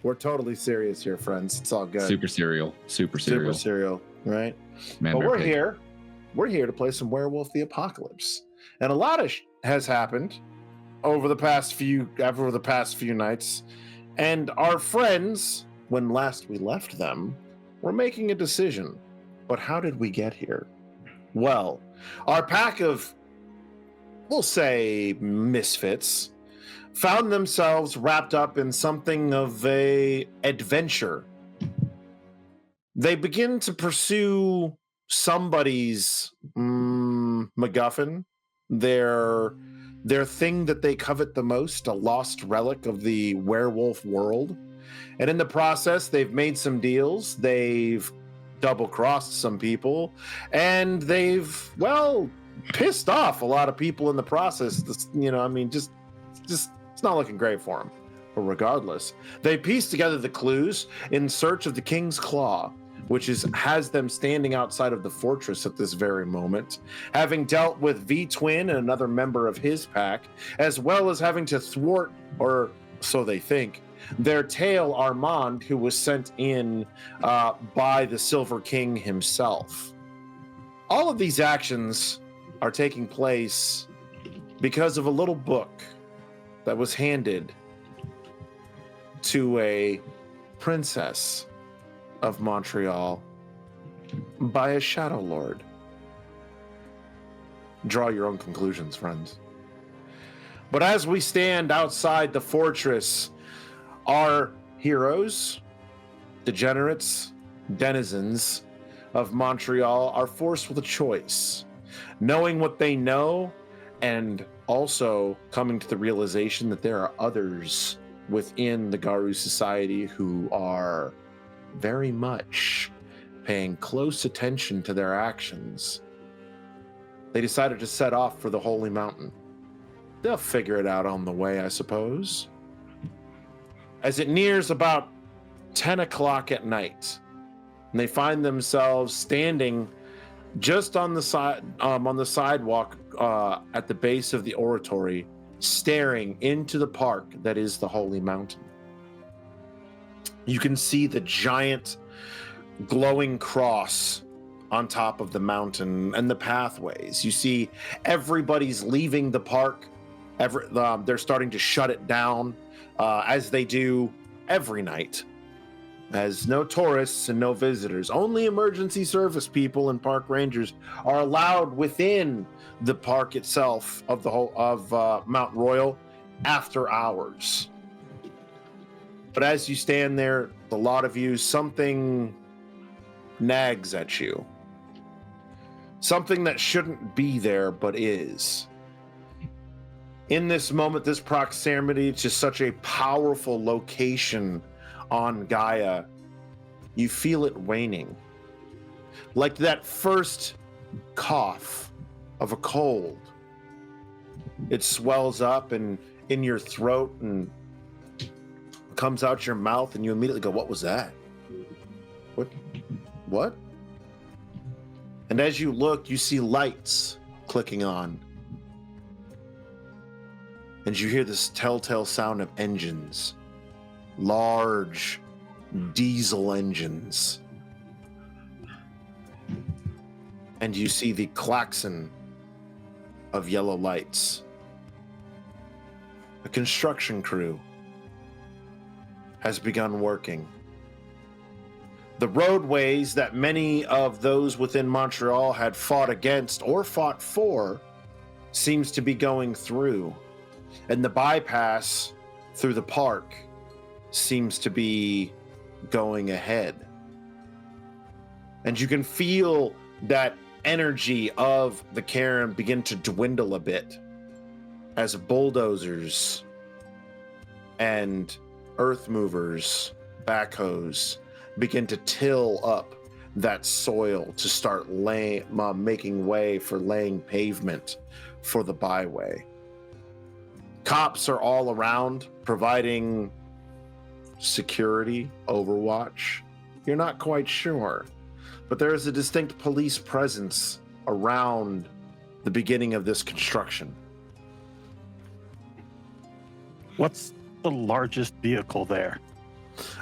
We're totally serious here, friends. It's all good. Super serial, right? Man, but we're here. We're here to play some Werewolf the Apocalypse, and a lot of has happened over the past few nights. And our friends, when last we left them, were making a decision. But how did we get here? Well, our pack of, we'll say, misfits found themselves wrapped up in something of a adventure. They begin to pursue somebody's MacGuffin, their thing that they covet the most, a lost relic of the werewolf world. And in the process, they've made some deals. They've double-crossed some people, and they've, well, pissed off a lot of people in the process. Just it's not looking great for them. But regardless, they pieced together the clues in search of the King's Claw, which has them standing outside of the fortress at this very moment, having dealt with V-Twin and another member of his pack, as well as having to thwart, or so they think, their tail Armand, who was sent in by the Silver King himself. All of these actions are taking place because of a little book that was handed to a princess of Montreal by a Shadow Lord. Draw your own conclusions, friends. But as we stand outside the fortress, our heroes, degenerates, denizens of Montreal are forced with a choice, knowing what they know and also coming to the realization that there are others within the Garou society who are very much paying close attention to their actions. They decided to set off for the Holy Mountain. They'll figure it out on the way, I suppose. As it nears about 10 o'clock at night, and they find themselves standing just on the sidewalk at the base of the oratory, staring into the park that is the Holy Mountain. You can see the giant glowing cross on top of the mountain and the pathways. You see everybody's leaving the park. They're starting to shut it down, as they do every night, as no tourists and no visitors. Only emergency service people and park rangers are allowed within the park itself of Mount Royal after hours. But as you stand there, a lot of you, something nags at you. Something that shouldn't be there, but is. In this moment, this proximity to such a powerful location on Gaia, you feel it waning. Like that first cough of a cold. It swells up and in your throat and comes out your mouth, and you immediately go, what was that? What? And as you look, you see lights clicking on. And you hear this telltale sound of engines. Large diesel engines. And you see the klaxon of yellow lights. A construction crew has begun working. The roadways that many of those within Montreal had fought against or fought for seems to be going through. And the bypass through the park seems to be going ahead. And you can feel that energy of the Karen begin to dwindle a bit as bulldozers and earth movers, backhoes, begin to till up that soil to start making way for laying pavement for the byway. Cops are all around providing security, overwatch. You're not quite sure, but there is a distinct police presence around the beginning of this construction. What's the largest vehicle there?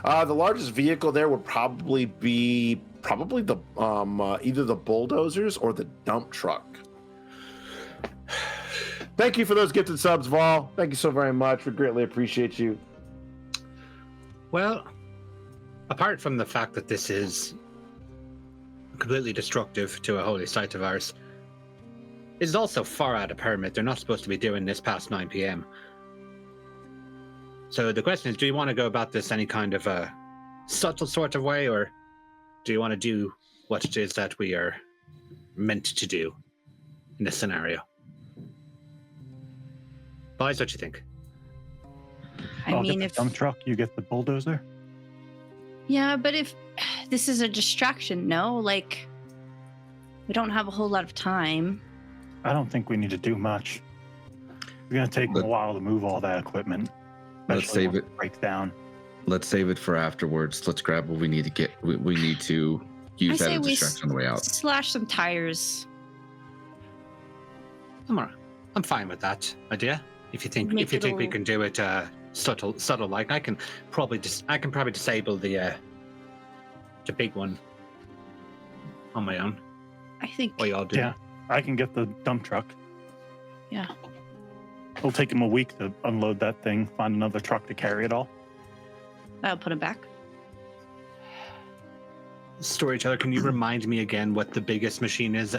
The largest vehicle there would probably be the either the bulldozers or the dump truck. Thank you for those gifted subs, Vol. Thank you so very much. We greatly appreciate you. Well, apart from the fact that this is completely destructive to a holy site of ours, it's also far out of permit. They're not supposed to be doing this past 9 p.m. So the question is, do you want to go about this any kind of a subtle sort of way, or do you want to do what it is that we are meant to do in this scenario? Boys, what you think? I'll get the dump truck, you get the bulldozer. Yeah, but if this is a distraction, no? Like, we don't have a whole lot of time. I don't think we need to do much. It's going to take a while to move all that equipment. Let's save it. Breaks down. Let's save it for afterwards. Let's grab what we need to get. We need to use that as a distraction on the way out. Slash some tires. I'm fine with that idea. If you think we can do it subtle like, I can probably disable the big one on my own. I think. What y'all do? Yeah, I can get the dump truck. Yeah. It'll take him a week to unload that thing, find another truck to carry it all. I'll put it back. Storyteller, can you remind me again what the biggest machine is?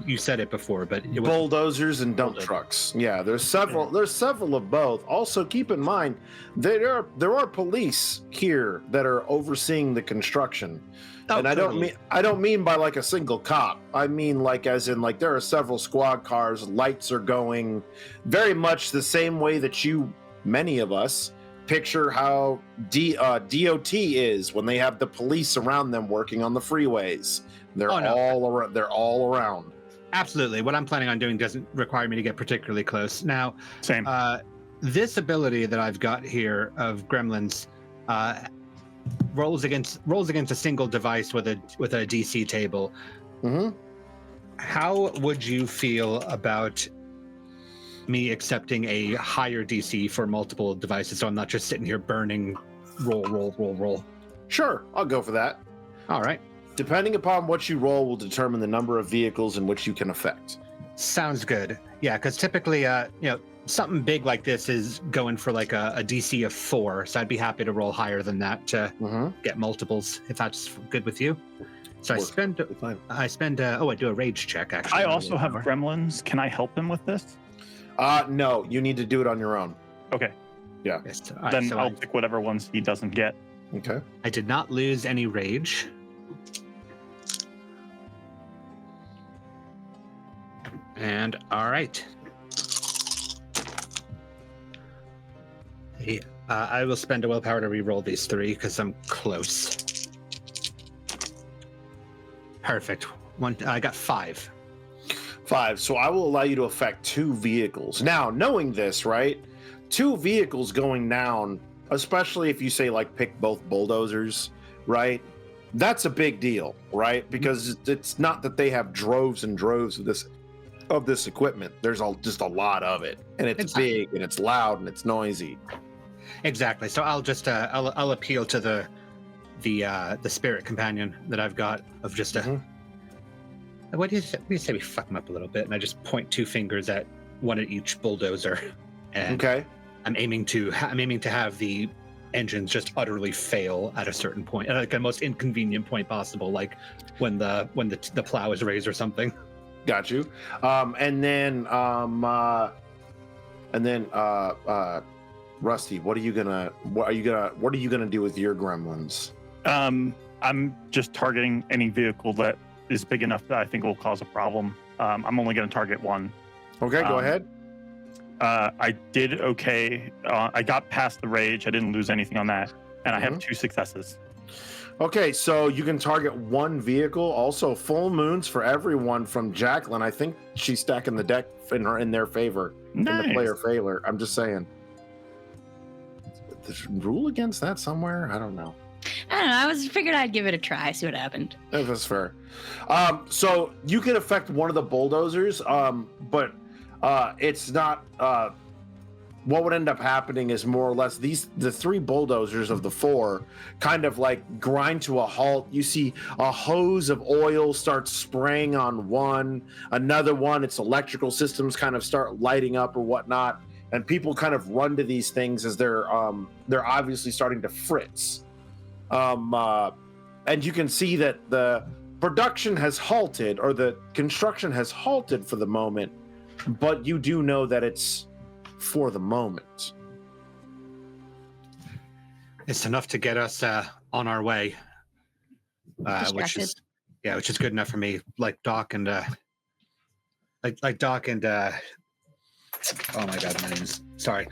You said it before, but it was bulldozers and dump trucks. Yeah, there's several. There's several of both. Also, keep in mind there are police here that are overseeing the construction. And totally. I don't mean by like a single cop. I mean like as in like there are several squad cars, lights are going, very much the same way that many of us picture how DOT is when they have the police around them working on the freeways. They're all around. Absolutely. What I'm planning on doing doesn't require me to get particularly close. Now, same. This ability that I've got here of Gremlins rolls against a single device with a DC table. Mm-hmm. How would you feel about me accepting a higher DC for multiple devices, so I'm not just sitting here burning roll? Sure, I'll go for that. All right. Depending upon what you roll will determine the number of vehicles in which you can affect. Sounds good. Yeah, because typically, something big like this is going for like a DC of 4, so I'd be happy to roll higher than that to get multiples, if that's good with you. So I do a rage check, actually. I also have gremlins. Can I help him with this? No, you need to do it on your own. Okay. Yeah. Yes, then so I'll pick whatever ones he doesn't get. Okay. I did not lose any rage. And all right. I will spend a willpower to re-roll these 3 because I'm close. Perfect. I got 5. 5. So I will allow you to affect 2 vehicles. Now, knowing this, right? 2 vehicles going down, especially if you say like pick both bulldozers, right? That's a big deal, right? Because it's not that they have droves and droves of this equipment. There's just a lot of it, and it's big and it's loud and it's noisy. Exactly. So I'll just I'll appeal to the spirit companion that I've got of just a. What do you say we fuck them up a little bit, and I just point 2 fingers at one at each bulldozer. And okay. I'm aiming to have the engines just utterly fail at a certain point, at like the most inconvenient point possible, like when the plow is raised or something. Got you. And then Rusty, what are you gonna do with your gremlins? I'm just targeting any vehicle that is big enough that I think will cause a problem. I'm only going to target one. Okay, go ahead. I did okay. I got past the rage. I didn't lose anything on that, and I have 2 successes. Okay, so you can target 1 vehicle. Also, full moons for everyone from Jacqueline. I think she's stacking the deck in their favor, nice. In the player favor. I'm just saying. There's a rule against that somewhere? I don't know. I figured I'd give it a try, see what happened. That's fair. So you can affect one of the bulldozers, but it's not what would end up happening is more or less the 3 bulldozers of the 4 kind of like grind to a halt. You see a hose of oil start spraying on one, another one, its electrical systems kind of start lighting up or whatnot, and people kind of run to these things as they're obviously starting to fritz. And you can see that the production has halted, or the construction has halted for the moment, but you do know that it's for the moment. It's enough to get us on our way, which is good enough for me. Like Doc and like Doc and oh my god, my name's sorry.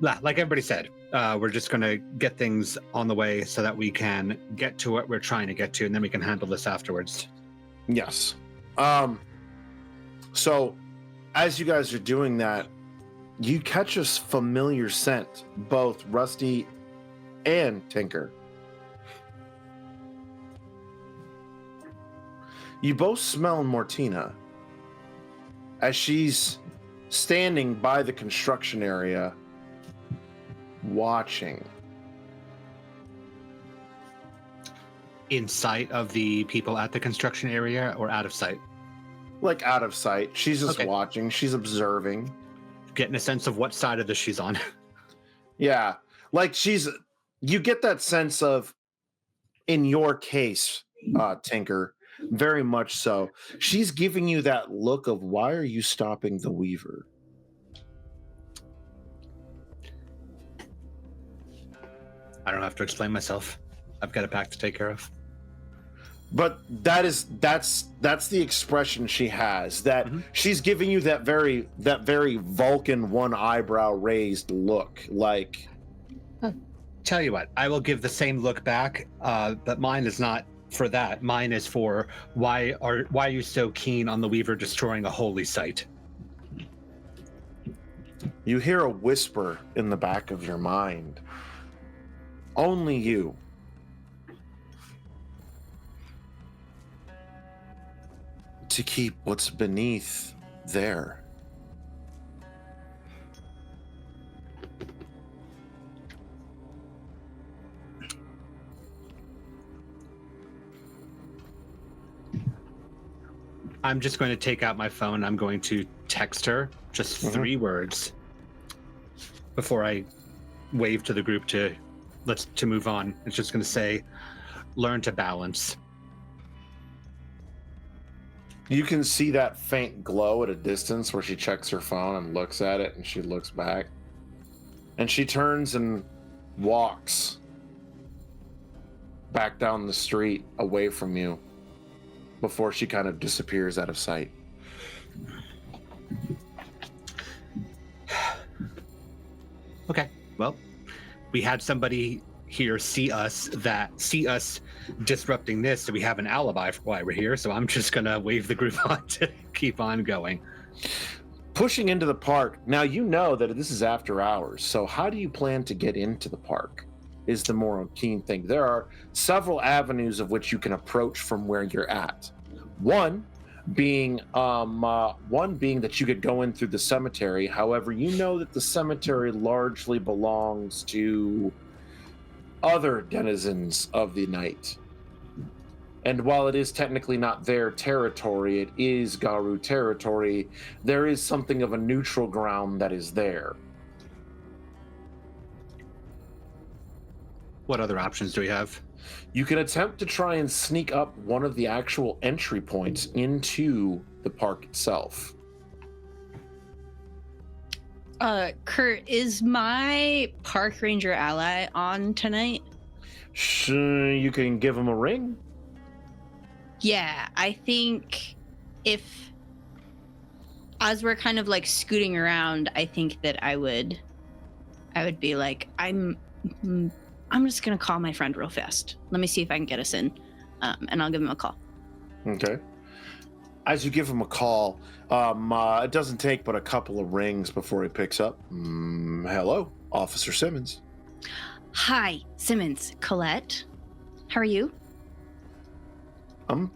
Like everybody said, we're just going to get things on the way so that we can get to what we're trying to get to, and then we can handle this afterwards. Yes. So as you guys are doing that, you catch a familiar scent, both Rusty and Tinker. You both smell Mortina as she's standing by the construction area, watching. In sight of the people at the construction area, or out of sight? Like out of sight. She's just Okay. watching. She's observing. Getting a sense of what side of this she's on. Yeah. Like you get that sense of, in your case, Tinker, very much so. She's giving you that look of, why are you stopping the Weaver? I don't have to explain myself. I've got a pack to take care of. But that's the expression she has. That she's giving you that very Vulcan, one eyebrow raised look. Like, Tell you what, I will give the same look back, but mine is not for that. Mine is for why are you so keen on the Weaver destroying a holy site? you hear a whisper in the back of your mind. Only you. To keep what's beneath there. I'm just going to take out my phone. I'm going to text her just 3 words before I wave to the group to move on. It's just going to say, learn to balance. You can see that faint glow at a distance where she checks her phone and looks at it, and she looks back. And she turns and walks back down the street away from you before she kind of disappears out of sight. Okay, well, we had somebody here see us disrupting this, so we have an alibi for why we're here, so I'm just gonna wave the group on to keep on going. Pushing into the park. Now, you know that this is after hours, so how do you plan to get into the park is the more keen thing. There are several avenues of which you can approach from where you're at. One being that you could go in through the cemetery. However, you know that the cemetery largely belongs to other denizens of the night. And while it is technically not their territory, it is Garou territory, there is something of a neutral ground that is there. What other options do we have? You can attempt to try and sneak up one of the actual entry points into the park itself. Kurt, is my park ranger ally on tonight? Sure, you can give him a ring. Yeah, I think as we're kind of like scooting around, I think that I would be like, I'm just gonna call my friend real fast. Let me see if I can get us in, and I'll give him a call. Okay. As you give him a call, it doesn't take but a couple of rings before he picks up. Hello, Officer Simmons. Hi, Simmons. Colette, how are you? I'm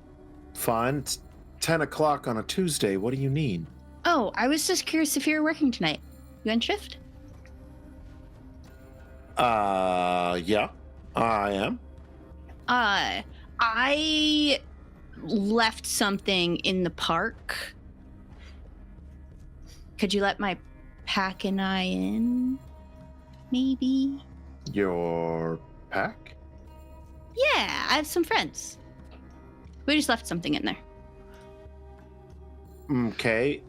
fine. It's 10 o'clock on a Tuesday. What do you need? Oh, I was just curious if you were working tonight. You on shift? Yeah, I am. I left something in the park. Could you let my pack and I in? Maybe? Your pack? Yeah, I have some friends. We just left something in there. Okay.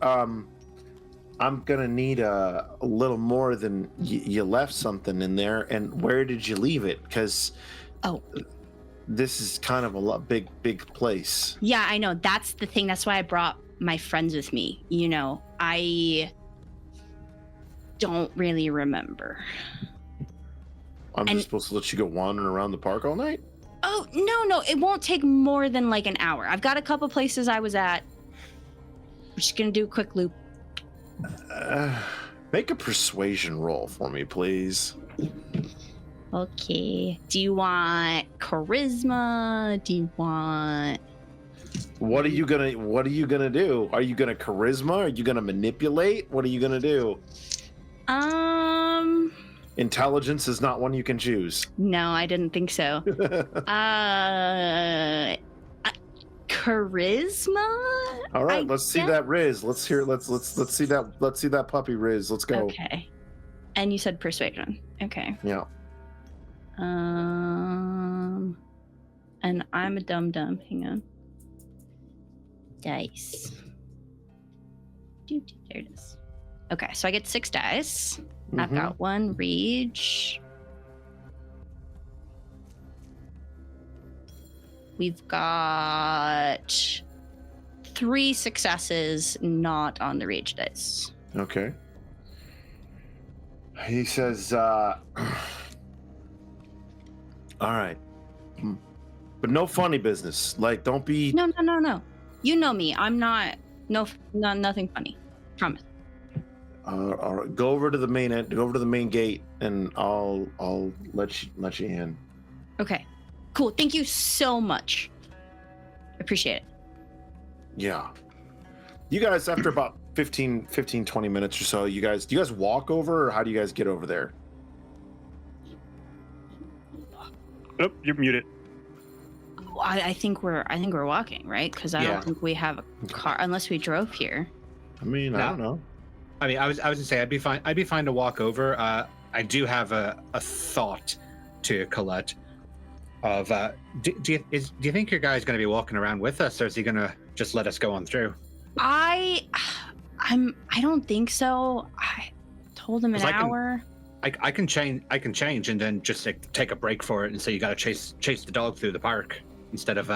I'm gonna need a little more than you left something in there. And where did you leave it? Because this is kind of a big place. Yeah, I know. That's the thing. That's why I brought my friends with me. You know, I don't really remember. I'm just supposed to let you go wandering around the park all night? Oh, no. It won't take more than like an hour. I've got a couple places I was at. We're just going to do a quick loop. Make a persuasion roll for me, please. Okay. Do you want charisma? Do you want... What are you gonna do? Are you gonna charisma? Are you gonna manipulate? What are you gonna do? Intelligence is not one you can choose. No, I didn't think so. Charisma? All right, let's see that Riz. Let's see that puppy Riz. Let's go. Okay. And you said persuasion. Okay. Yeah. And I'm a dum-dum. Hang on. Dice. There it is. Okay, so I get 6 dice. I've got 1 reach. We've got 3 successes not on the rage dice. Okay. He says, all right. But no funny business. Like, don't be... No. You know me. I'm not... nothing funny. Promise. All right. Go over to the main end. Go over to the main gate, and I'll let you in. Okay. Cool. Thank you so much. Appreciate it. Yeah. You guys, after about 15, 20 minutes or so, do you guys walk over, or how do you guys get over there? Oh, you're muted. I think we're walking, right? Because I don't think we have a car unless we drove here. I mean, I don't know. I mean, I was gonna say I'd be fine to walk over. I do have a thought to Colette. Of do you think your guy's gonna be walking around with us, or is he gonna just let us go on through? I don't think so. I told him an hour. I can change and then just like, take a break for it and say you gotta chase the dog through the park instead of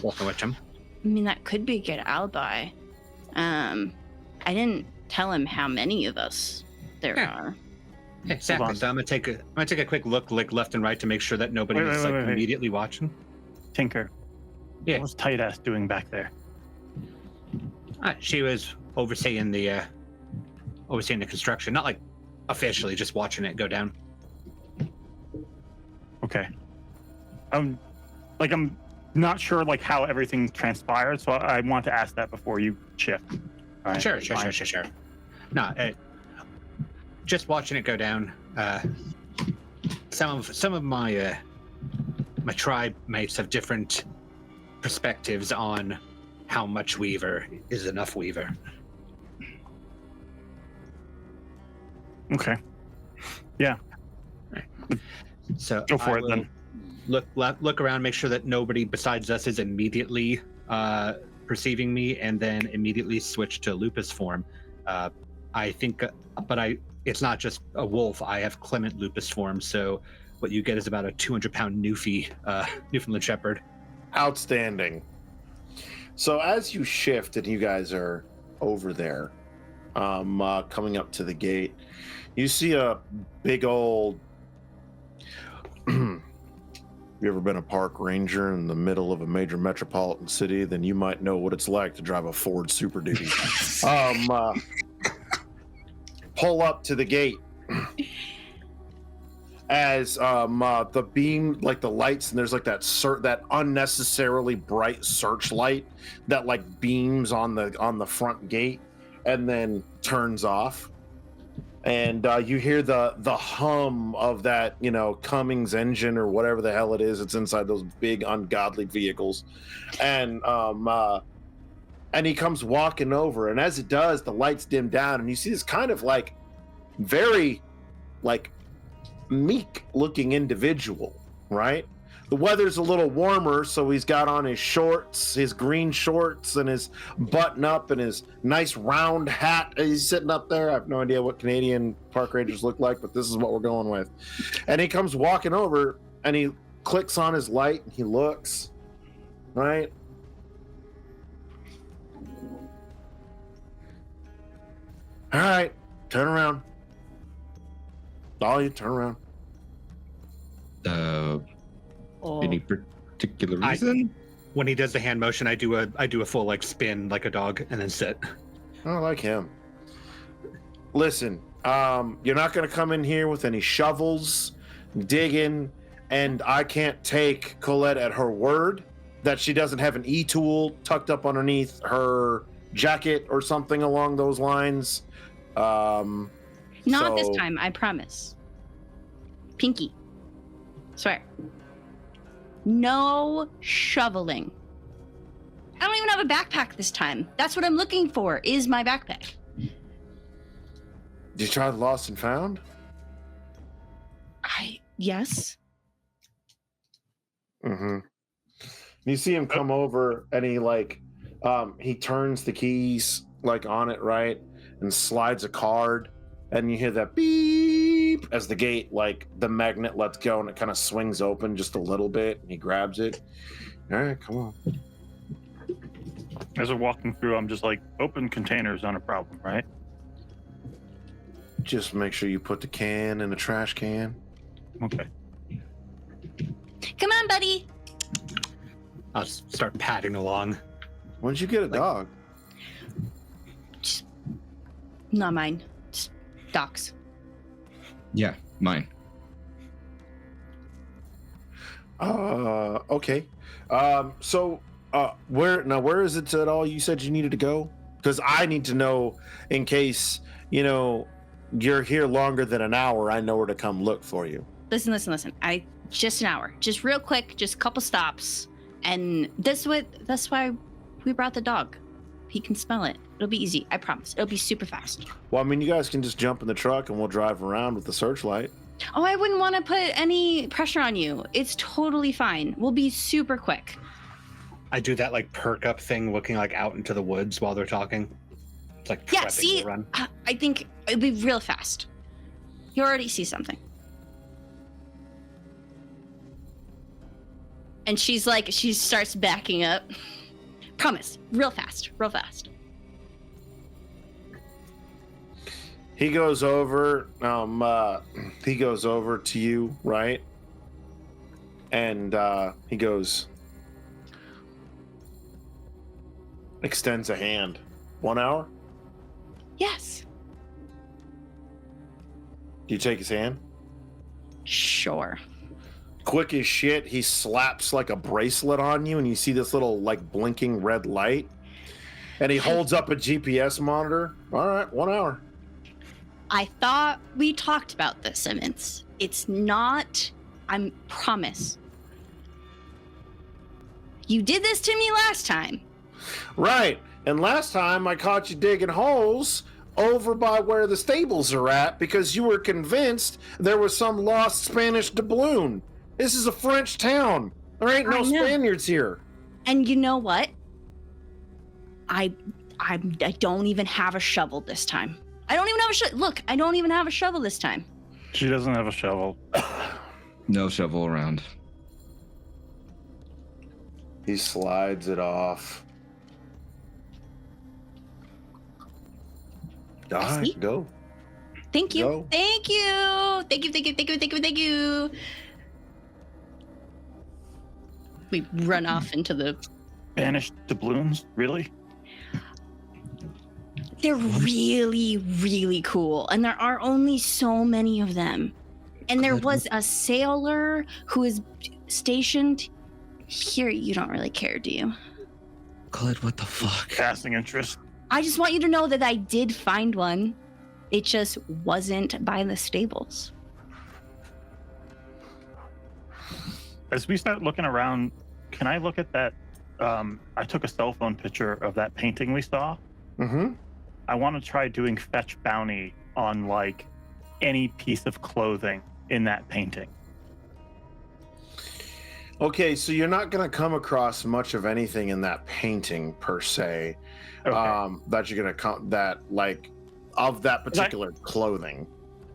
walking with him. I mean, that could be a good alibi. I didn't tell him how many of us there are. Exactly. So I'm gonna take a quick look, like left and right, to make sure that nobody is immediately watching. Tinker. Yeah. What was tight ass doing back there? She was overseeing the construction, not like officially, just watching it go down. Okay. I'm not sure like how everything transpired, so I want to ask that before you shift. All right, Sure. No, just watching it go down. Some of my my tribe mates have different perspectives on how much Weaver is enough Weaver. Okay. Yeah. So go for it then. Look around, make sure that nobody besides us is immediately perceiving me, and then immediately switch to lupus form. I think, it's not just a wolf. I have Clement lupus form, so what you get is about a 200-pound Newfoundland Shepherd. Outstanding. So as you shift and you guys are over there, coming up to the gate, you see a big old... You ever been a park ranger in the middle of a major metropolitan city? Then you might know what it's like to drive a Ford Super Duty. Pull up to the gate as the beam, like the lights, and there's like that unnecessarily bright searchlight that like beams on the front gate and then turns off. and you hear the hum of that, Cummins engine or whatever the hell it is. It's inside those big ungodly vehicles, and he comes walking over, and as it does, the lights dim down, and you see this kind of like very like meek looking individual, right? The weather's a little warmer, so he's got on his shorts, his green shorts, and his button up, and his nice round hat. He's sitting up there. I have no idea what Canadian park rangers look like, but this is what we're going with. And he comes walking over, and he clicks on his light, and he looks, right? All right, turn around. All you turn around. Any particular reason? When he does the hand motion, I do a full like spin like a dog and then sit. I like him. Listen, you're not going to come in here with any shovels, digging, and I can't take Colette at her word that she doesn't have an e-tool tucked up underneath her jacket or something along those lines. Not this time, I promise. Pinky. Swear. No shoveling. I don't even have a backpack this time. That's what I'm looking for, is my backpack. Did you try the lost and found? Yes. Mm-hmm. You see him come over, and he turns the keys like on it, right? And slides a card, and you hear that beep as the gate, like the magnet lets go, and it kind of swings open just a little bit, and he grabs it. All right, come on. As we're walking through, I'm just like, open containers, not a problem, right? Just make sure you put the can in the trash can. Okay. Come on, buddy. I'll just start padding along. When did you get a dog? Not mine. Just Doc's. Yeah, mine. Okay. Where is it at all you said you needed to go? Because I need to know in case, you're here longer than an hour, I know where to come look for you. Listen. Just an hour. Just real quick, just a couple stops. And that's why we brought the dog. He can smell it. It'll be easy. I promise. It'll be super fast. Well, I mean, you guys can just jump in the truck and we'll drive around with the searchlight. Oh, I wouldn't want to put any pressure on you. It's totally fine. We'll be super quick. I do that like perk up thing, looking like out into the woods while they're talking. It's like Yeah, prepping see, to run. I think it'll be real fast. You already see something. And she starts backing up. Promise, real fast. He goes over to you, right? And he goes, extends a hand. 1 hour? Yes. Do you take his hand? Sure. Quick as shit, he slaps like a bracelet on you, and you see this little like blinking red light. And he holds up a GPS monitor. All right, 1 hour. I thought we talked about this, Simmons. It's not, I promise. You did this to me last time. Right. And last time I caught you digging holes over by where the stables are at because you were convinced there was some lost Spanish doubloon. This is a French town. There ain't no Spaniards here. And you know what? I don't even have a shovel this time. I don't even have a shovel. Look, I don't even have a shovel this time. She doesn't have a shovel. No shovel around. He slides it off. All right, go. Thank you. Go. Thank you. We run off into the... Spanish doubloons? Really? They're really, really cool. And there are only so many of them. And there was a sailor who is stationed here. You don't really care, do you? Colette, what the fuck? Casting interest. I just want you to know that I did find one. It just wasn't by the stables. As we start looking around, can I look at that? I took a cell phone picture of that painting we saw. Mm-hmm. I want to try doing fetch bounty on like any piece of clothing in that painting. Okay, so you're not going to come across much of anything in that painting per se. Okay. That you're going to come that like of that particular clothing.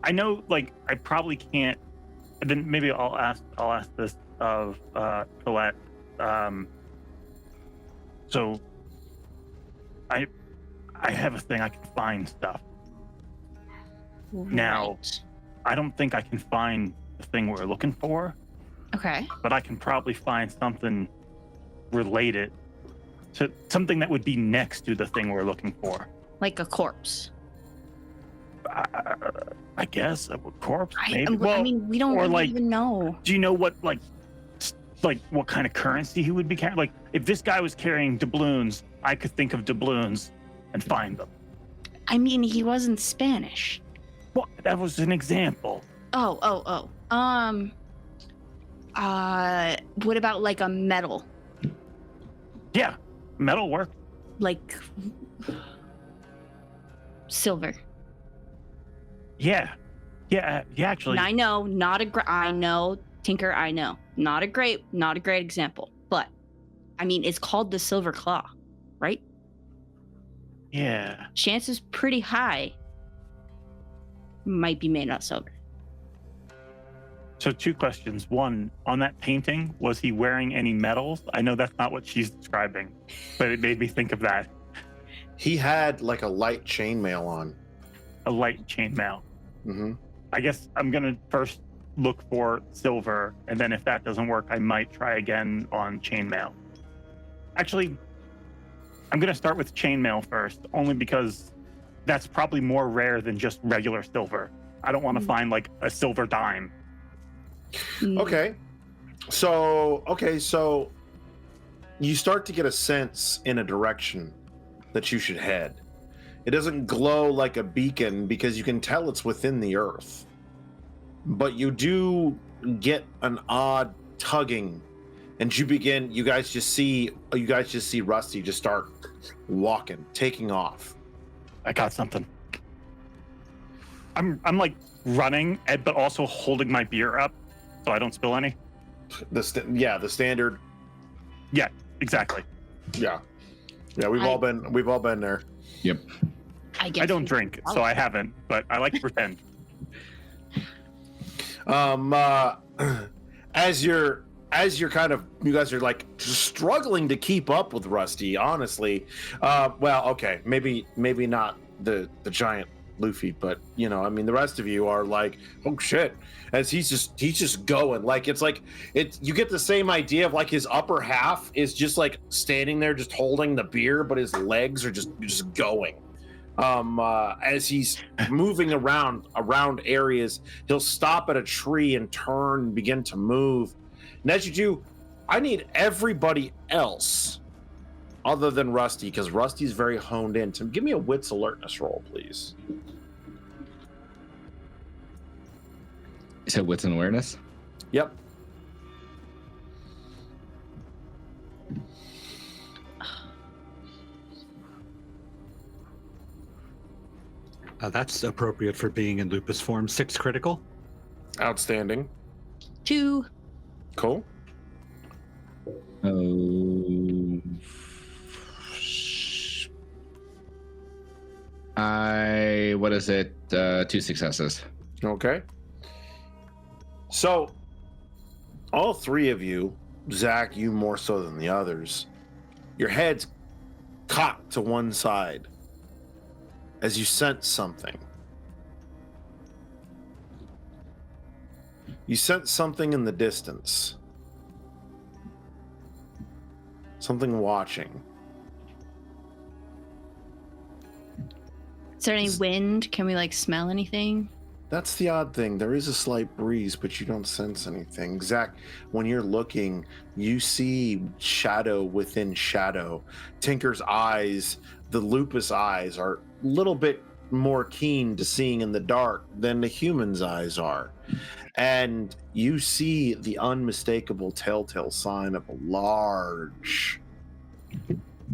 I know, like, I probably can't. And then maybe I'll ask this of Colette. So I have a thing I can find stuff. Now, Right. I don't think I can find the thing we're looking for, Okay. but I can probably find something related to something that would be next to the thing we're looking for. Like a corpse. I guess a corpse, maybe. I mean, we don't or really like- even know. Do you know what like what kind of currency he would be carrying? Like, if this guy was carrying doubloons, I could think of doubloons and find them. I mean, he wasn't Spanish. Well, that was an example. Oh. What about like a metal? Yeah, metal work. Like silver. Yeah. Actually, And I know, I know, Tinker, I know. Not a great example. But I mean, it's called the Silver Claw, right? yeah. Chances pretty high might be made out of silver. So 2 questions. One, on that painting, was he wearing any medals? I know that's not what she's describing, but it made me think of that. He had like a light chainmail on. A light chainmail. Mm-hmm. I guess I'm gonna first look for silver, and then if that doesn't work, I might try again on chainmail. Actually, I'm gonna start with chainmail first, only because that's probably more rare than just regular silver. I don't want to find like a silver dime. Okay. So you start to get a sense in a direction that you should head. It doesn't glow like a beacon because you can tell it's within the earth. But you do get an odd tugging, and you guys just see Rusty just start walking, taking off. I got something. I'm like running, but also holding my beer up so I don't spill any. The standard. Yeah, exactly. Yeah, we've all been there. Yep. I guess I don't drink, so I haven't, but I like to pretend. As you're kind of, you guys are like struggling to keep up with Rusty, honestly. Well, okay, maybe not the giant Luffy, but you know, I mean, the rest of you are like, oh shit, as he's just going. Like you get the same idea of like his upper half is just like standing there just holding the beer, but his legs are just going. As he's moving around areas, he'll stop at a tree and turn and begin to move. And as you do, I need everybody else other than Rusty, because Rusty's very honed in. So give me a wits alertness roll, please. You said wits and awareness? Yep. That's appropriate for being in lupus form. 6 critical. Outstanding. 2. Cool. Oh. What is it? 2 successes. Okay. So, all 3 of you, Zach, you more so than the others, your head's cocked to one side as you sense something. You sense something in the distance. Something watching. Is there any wind? Can we like smell anything? That's the odd thing. There is a slight breeze, but you don't sense anything. Zach, when you're looking, you see shadow within shadow. Tinker's eyes, the lupus eyes, are a little bit more keen to seeing in the dark than the human's eyes are. And you see the unmistakable telltale sign of a large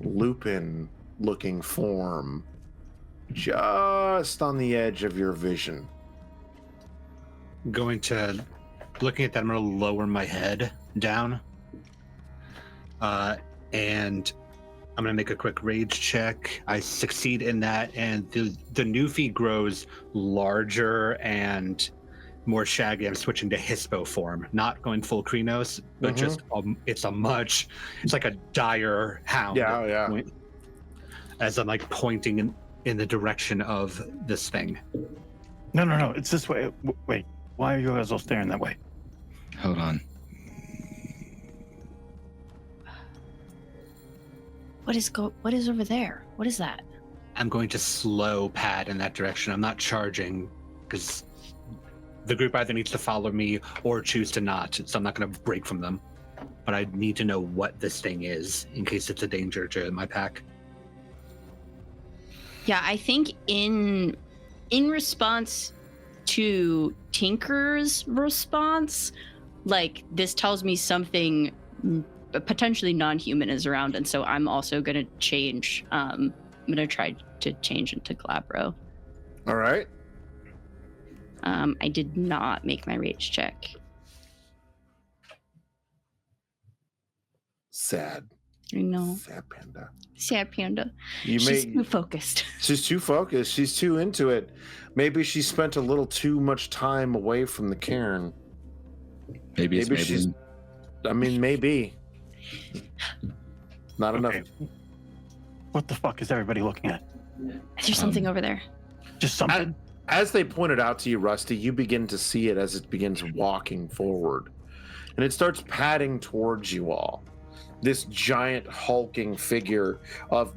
lupin-looking form just on the edge of your vision. Looking at that, I'm going to lower my head down. And I'm going to make a quick rage check. I succeed in that, and the Newfie grows larger and more shaggy. I'm switching to Hispo form, not going full Krynos, but just it's like a dire hound. Yeah. As I'm like pointing in the direction of this thing. No. It's this way. Wait, why are you guys all staring that way? Hold on. What is over there? What is that? I'm going to slow pad in that direction. I'm not charging because the group either needs to follow me or choose to not. So I'm not going to break from them. But I need to know what this thing is in case it's a danger to my pack. Yeah, I think in response to Tinker's response, like this tells me something potentially non-human is around, and so I'm also gonna change. I'm gonna try to change into Glabro. All right. I did not make my rage check. Sad. I know. Sad panda. Sad panda. She's too focused. She's too focused. She's too into it. Maybe she spent a little too much time away from the cairn. Maybe she's. I mean, maybe. Not enough. What the fuck is everybody looking at? Is there something over there? Just something. As they pointed out to you, Rusty, you begin to see it as it begins walking forward, and it starts padding towards you all. This giant hulking figure of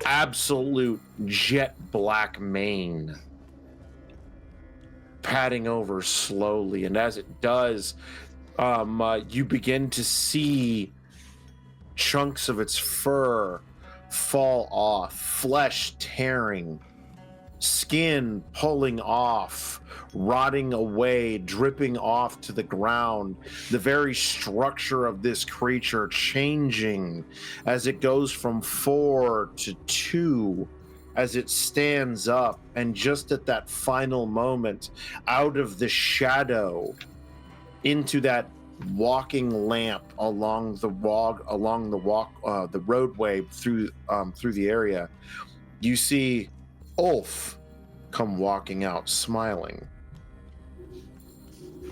absolute jet black mane padding over slowly, and as it does, you begin to see chunks of its fur fall off, flesh tearing, skin pulling off, rotting away, dripping off to the ground. The very structure of this creature changing as it goes from 4 to 2 as it stands up, and just at that final moment, out of the shadow into that walking lamp along the roadway through the area, you see Ulf come walking out smiling.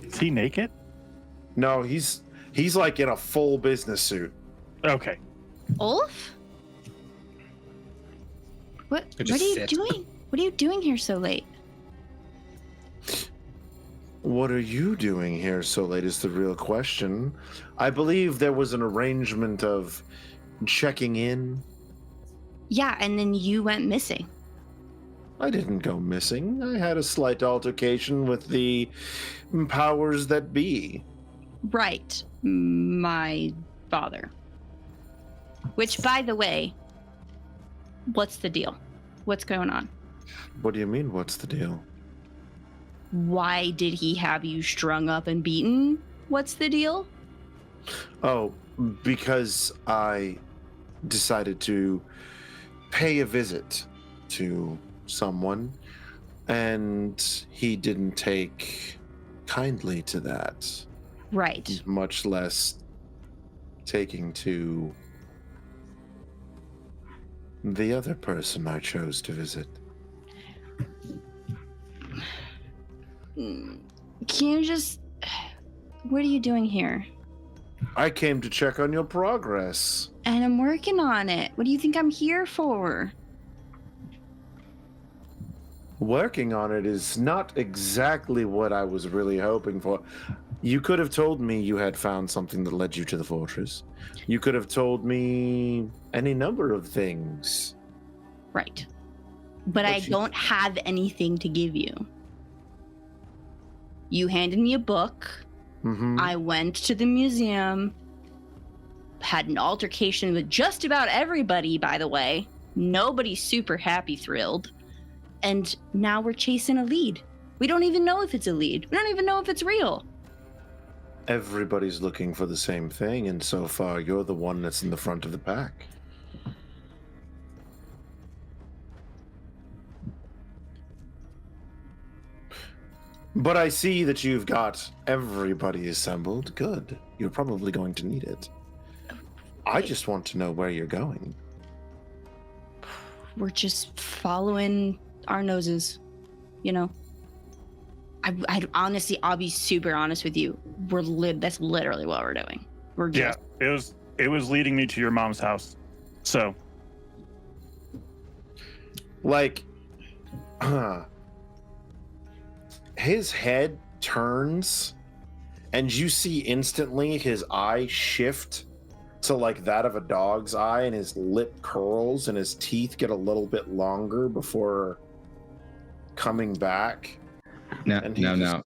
Is he naked? No, he's like in a full business suit. Okay. Ulf? What are you doing? What are you doing here so late? What are you doing here so late is the real question. I believe there was an arrangement of checking in. Yeah, and then you went missing. I didn't go missing. I had a slight altercation with the powers that be. Right. My father. Which, by the way, what's the deal? What's going on? What do you mean, what's the deal? Why did he have you strung up and beaten? What's the deal? Oh, because I decided to pay a visit to someone, and he didn't take kindly to that. Right. Much less taking to the other person I chose to visit. Can you just... What are you doing here? I came to check on your progress. And I'm working on it. What do you think I'm here for? Working on it is not exactly what I was really hoping for. You could have told me you had found something that led you to the fortress. You could have told me any number of things. Right. But I don't have anything to give you. You handed me a book. Mm-hmm. I went to the museum. Had an altercation with just about everybody, by the way. Nobody's super happy thrilled. and now we're chasing a lead. We don't even know if it's a lead. We don't even know if it's real. Everybody's looking for the same thing, and so far you're the one that's in the front of the pack. But I see that you've got everybody assembled. Good. You're probably going to need it. I just want to know where you're going. We're just following our noses, you know. I honestly, I'll be super honest with you. That's literally what we're doing. We're just... Yeah, it was leading me to your mom's house. So, like, his head turns, and you see instantly his eye shift to like that of a dog's eye, and his lip curls and his teeth get a little bit longer before coming back. In the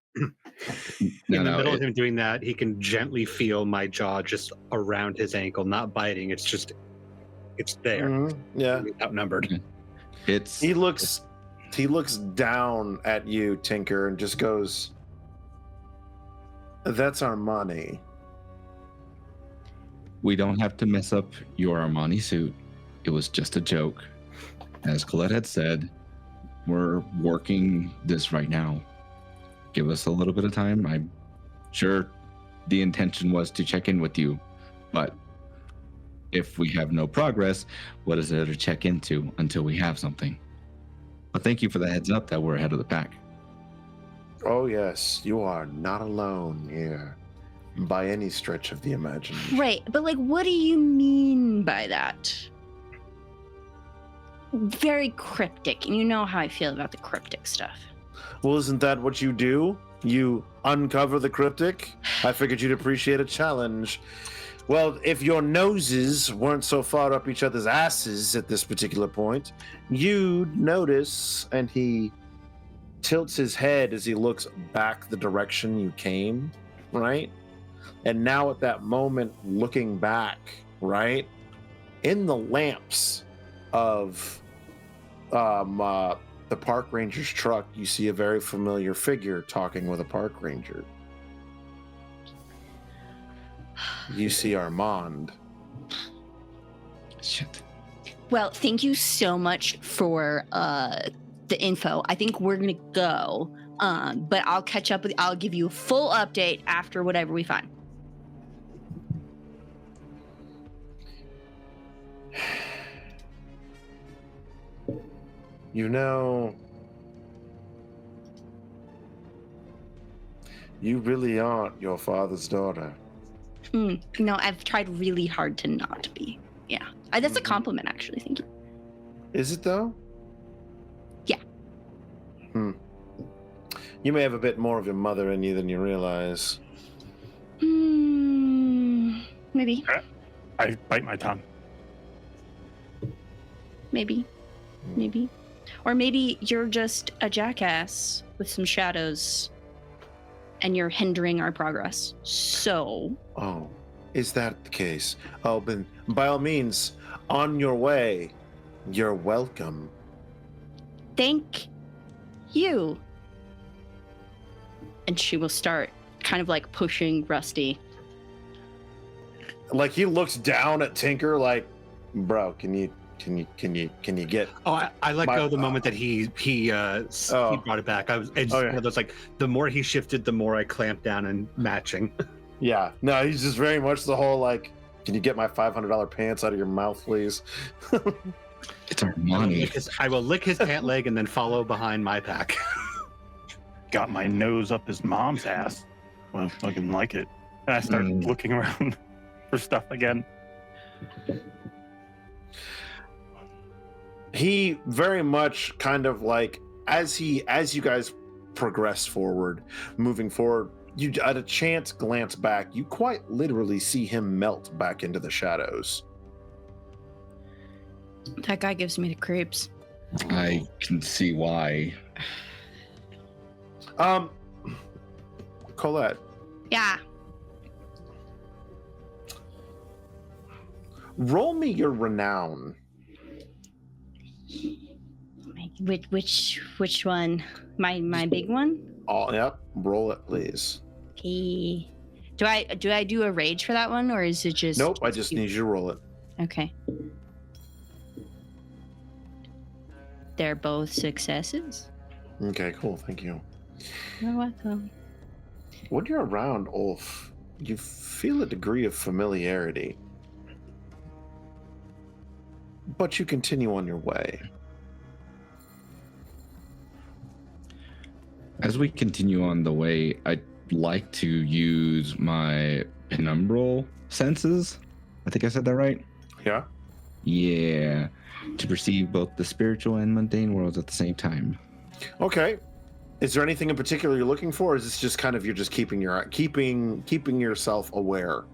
middle of him doing that, he can gently feel my jaw just around his ankle, not biting. It's there. Mm-hmm. Yeah, outnumbered. He looks down at you, Tinker, and just goes, "That's our money." We don't have to mess up your Armani suit. It was just a joke. As Colette had said, we're working this right now. Give us a little bit of time. I'm sure the intention was to check in with you, but if we have no progress, what is there to check into until we have something? But thank you for the heads up that we're ahead of the pack. Oh yes, you are not alone here by any stretch of the imagination. Right, but like, what do you mean by that? Very cryptic, and you know how I feel about the cryptic stuff. Well, isn't that what you do? You uncover the cryptic? I figured you'd appreciate a challenge. Well, if your noses weren't so far up each other's asses at this particular point, you'd notice, and he tilts his head as he looks back the direction you came, right? And now at that moment, looking back, right, in the lamps of the park ranger's truck, you see a very familiar figure talking with a park ranger. You see Armand. Shit. Well, thank you so much for the info. I think we're gonna go, but I'll catch up with. I'll give you a full update after whatever we find. You know, you really aren't your father's daughter. No, I've tried really hard to not be. Yeah, that's a compliment, actually. Thank you. Is it though? Yeah. You may have a bit more of your mother in you than you realize. Maybe. I bite my tongue. Maybe. Or maybe you're just a jackass with some shadows and you're hindering our progress. So... Oh, is that the case? Oh, then by all means, on your way. You're welcome. Thank you. And she will start kind of like pushing Rusty. Like he looks down at Tinker like, bro, can you get... Oh, I let go the moment that he brought it back. One of those, like, the more he shifted, the more I clamped down and matching. Yeah, no, he's just very much the whole like, can you get my $500 pants out of your mouth, please? It's our money. I will lick his pant leg and then follow behind my pack. Got my nose up his mom's ass. Well, I fucking like it. And I started looking around for stuff again. He very much kind of like, as you guys progress forward, moving forward, you at a chance glance back, you quite literally see him melt back into the shadows. That guy gives me the creeps. I can see why. Colette. Yeah. Roll me your renown. Oh my Which one? My big one? Oh, yep. Roll it, please. Okay. Do I do a rage for that one, or is it just? Nope. I just need you to roll it. Okay. They're both successes. Okay. Cool. Thank you. You're welcome. When you're around Ulf, you feel a degree of familiarity, but you continue on your way. As we continue on the way, I'd like to use my penumbral senses. I think I said that right. Yeah. Yeah, to perceive both the spiritual and mundane worlds at the same time. Okay. Is there anything in particular you're looking for? Or is this just kind of you're just keeping yourself aware?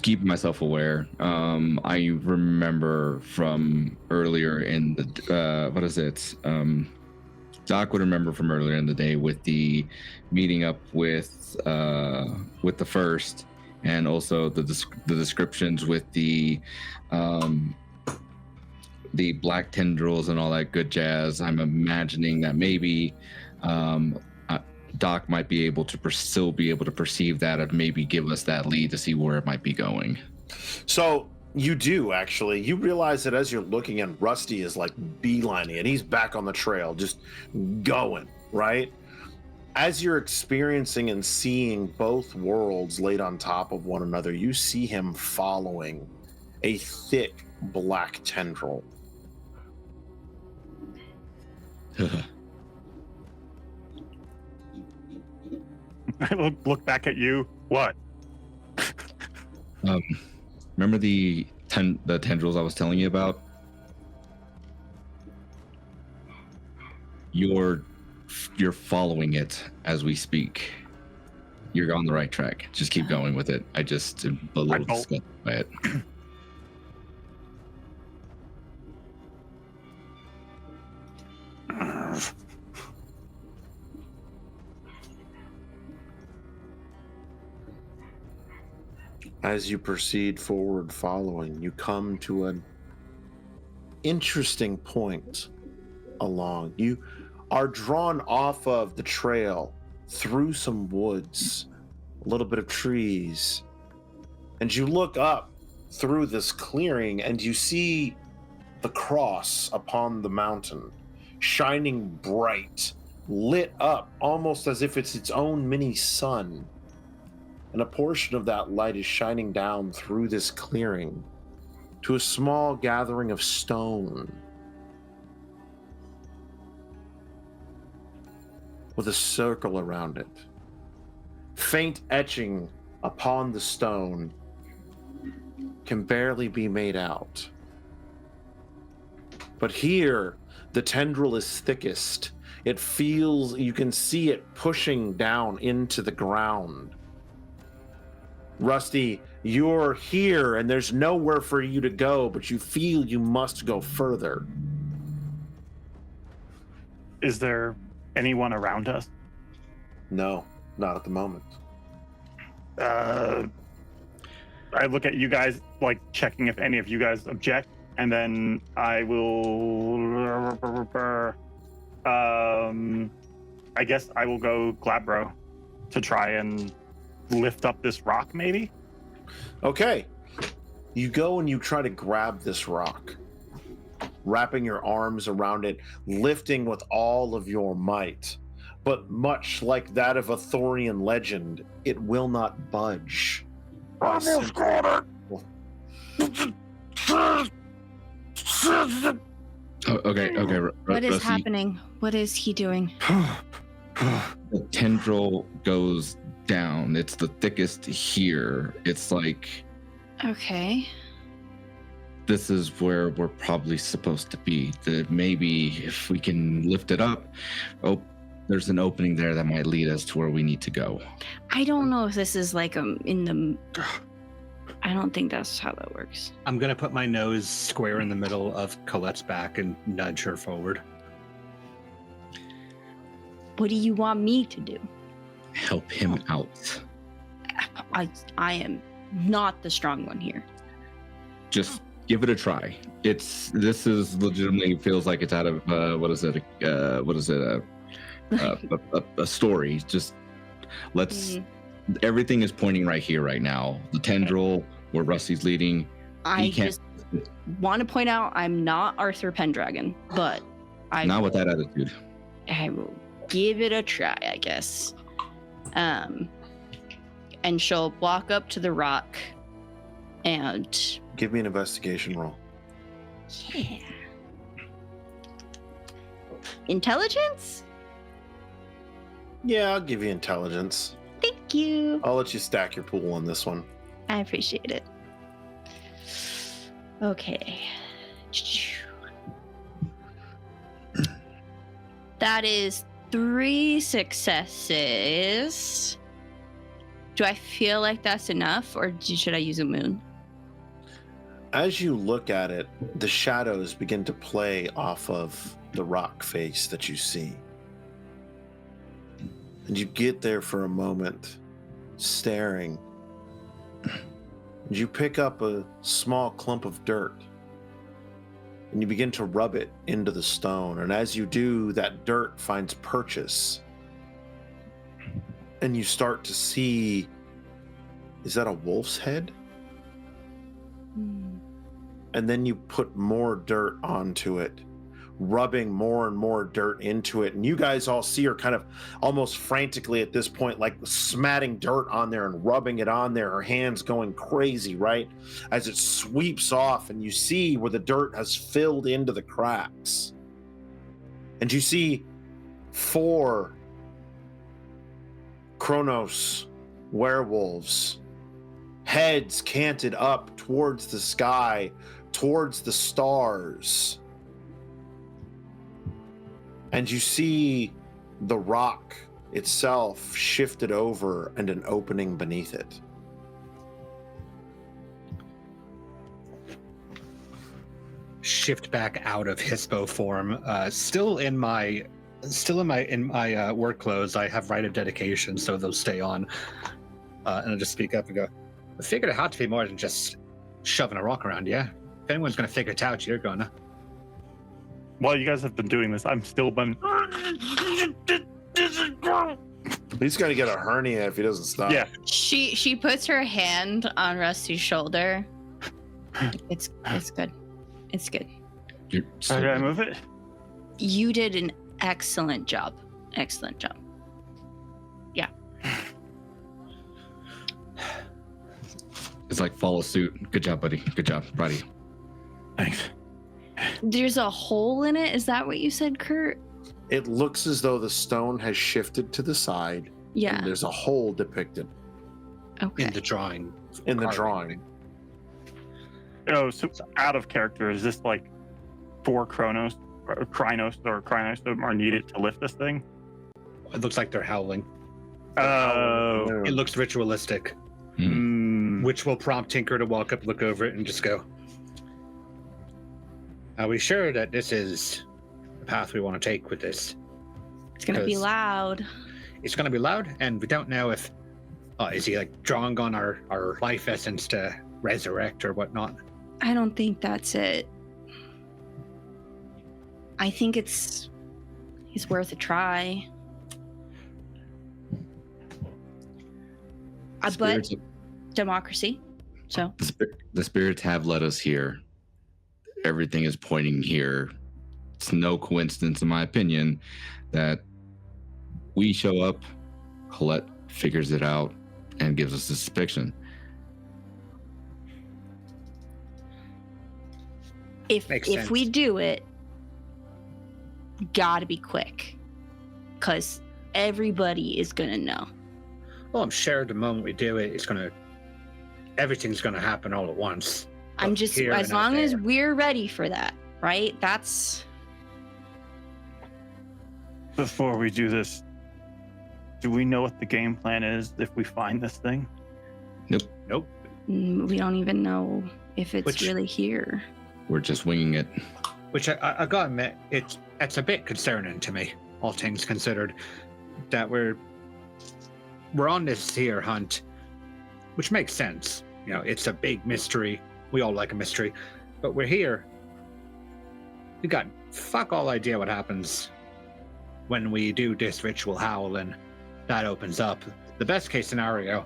Keeping myself aware. I remember from earlier in the what is it? Doc would remember from earlier in the day with the meeting up with the first, and also the descriptions with the black tendrils and all that good jazz. I'm imagining that maybe Doc might be able to still be able to perceive that, and maybe give us that lead to see where it might be going. So you do actually. You realize that as you're looking, and Rusty is like beelining it. He's back on the trail, just going, right? As you're experiencing and seeing both worlds laid on top of one another, you see him following a thick black tendril. I look back at you. What? Remember the tendrils I was telling you about? You're following it as we speak. You're on the right track. Just keep going with it. I just am a little disgusted by it. As you proceed forward following, you come to an interesting point along. You are drawn off of the trail through some woods, a little bit of trees, and you look up through this clearing and you see the cross upon the mountain, shining bright, lit up almost as if it's its own mini sun. And a portion of that light is shining down through this clearing to a small gathering of stone with a circle around it. Faint etching upon the stone can barely be made out. But here, the tendril is thickest. It feels, you can see it pushing down into the ground. Rusty, you're here and there's nowhere for you to go, but you feel you must go further. Is there anyone around us? No, not at the moment. I look at you guys, like checking if any of you guys object, and then I will. I guess I will go Glabro to try and lift up this rock, maybe. Okay. You go and you try to grab this rock, wrapping your arms around it, lifting with all of your might. But much like that of a Thorian legend, it will not budge. Almost got it. Okay. What is Rusty, happening? What is he doing? the tendril goes down. It's the thickest here. It's like, Okay. this is where we're probably supposed to be. That maybe if we can lift it up, there's an opening there that might lead us to where we need to go. I don't know if this is like in the. I don't think that's how that works. I'm gonna put my nose square in the middle of Colette's back and nudge her forward. What do you want me to do? Help him out. I am not the strong one here. Just Give it a try. This is legitimately feels like it's out of what is it? A story. Just let's. Everything is pointing right here, right now. The tendril where Rusty's leading. I just want to point out I'm not Arthur Pendragon, but not with that attitude. I will give it a try, I guess. And she'll walk up to the rock and give me an investigation roll. Yeah. Intelligence? Yeah, I'll give you intelligence. Thank you. I'll let you stack your pool on this one. I appreciate it. Okay. That is 3 successes. Do I feel like that's enough, or should I use a moon? As you look at it, the shadows begin to play off of the rock face that you see. And you get there for a moment, staring. And you pick up a small clump of dirt. And you begin to rub it into the stone. And as you do, that dirt finds purchase. And you start to see, is that a wolf's head? And then you put more dirt onto it, rubbing more and more dirt into it. And you guys all see her kind of almost frantically at this point, like smatting dirt on there and rubbing it on there, her hands going crazy, right? As it sweeps off, and you see where the dirt has filled into the cracks. And you see 4 Kronos werewolves, heads canted up towards the sky, towards the stars. And you see the rock itself shifted over and an opening beneath it. Shift back out of Hispo form. Still in my work clothes. I have rite of dedication, so they'll stay on. And I'll just speak up and go, I figured it had to be more than just shoving a rock around, yeah? If anyone's going to figure it out, you're going to. While you guys have been doing this, I'm still been. He's going to get a hernia if he doesn't stop. Yeah. She puts her hand on Rusty's shoulder. It's good. It's good. How did I move it? You did an excellent job. Excellent job. Yeah. It's like follow suit. Good job, buddy. Good job, buddy. Thanks. There's a hole in it. Is that what you said, Kurt? It looks as though the stone has shifted to the side. Yeah. And there's a hole depicted Okay. In the drawing. in the Carving. drawing. Oh, so out of character, is this like 4 Kronos are needed to lift this thing? It looks like they're howling. Oh. It looks ritualistic, which will prompt Tinker to walk up, look over it, and just go, are we sure that this is the path we want to take with this? It's gonna be 'Cause loud. It's going to be loud, and we don't know if... is he like drawing on our life essence to resurrect or whatnot? I don't think that's it. I think it's worth a try. But Spirits- democracy. So the spirits have led us here. Everything is pointing here. It's no coincidence, in my opinion, that we show up, Colette figures it out, and gives us a suspicion. Makes if sense. we do it, gotta be quick, because everybody is gonna know. Well, I'm sure the moment we do it, everything's going to happen all at once. I'm Both just here as and out long as there. we're ready for that, right? That's Before we do we know what the game plan is if we find this thing? Nope. we don't even know if it's Which- really here. We're just winging it. Which I gotta admit, it's a bit concerning to me, all things considered, that we're on this here hunt, which makes sense. You know, it's a big mystery. We all like a mystery, but we're here. We got fuck all idea what happens when we do this ritual howl and that opens up. The best case scenario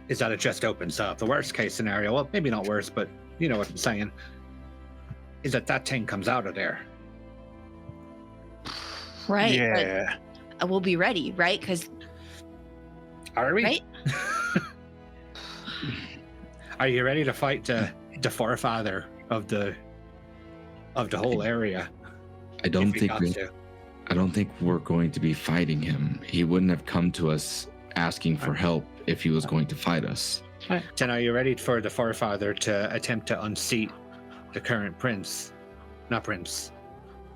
is that it just opens up. The worst case scenario, well, maybe not worse, but you know what I'm saying, is that thing comes out of there. Right. Yeah. But we'll be ready, right? Because Are we? right? Are you ready to fight the forefather of the whole area? I don't if we think got to? I don't think we're going to be fighting him. He wouldn't have come to us asking for help if he was going to fight us. Then are you ready for the forefather to attempt to unseat the current prince? Not prince.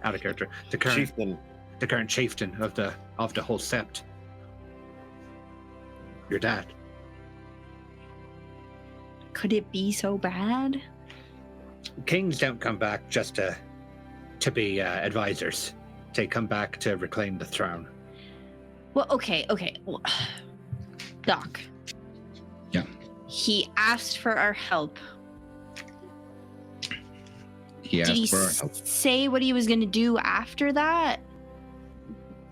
Out of character. The current Chieftain. the current chieftain of the whole sept. Your dad. Could it be so bad? Kings don't come back just to be advisors. They come back to reclaim the throne. Well, okay. Well, Doc. Yeah. He asked for our help. He Did he asked for our help. say what he was going to do after that?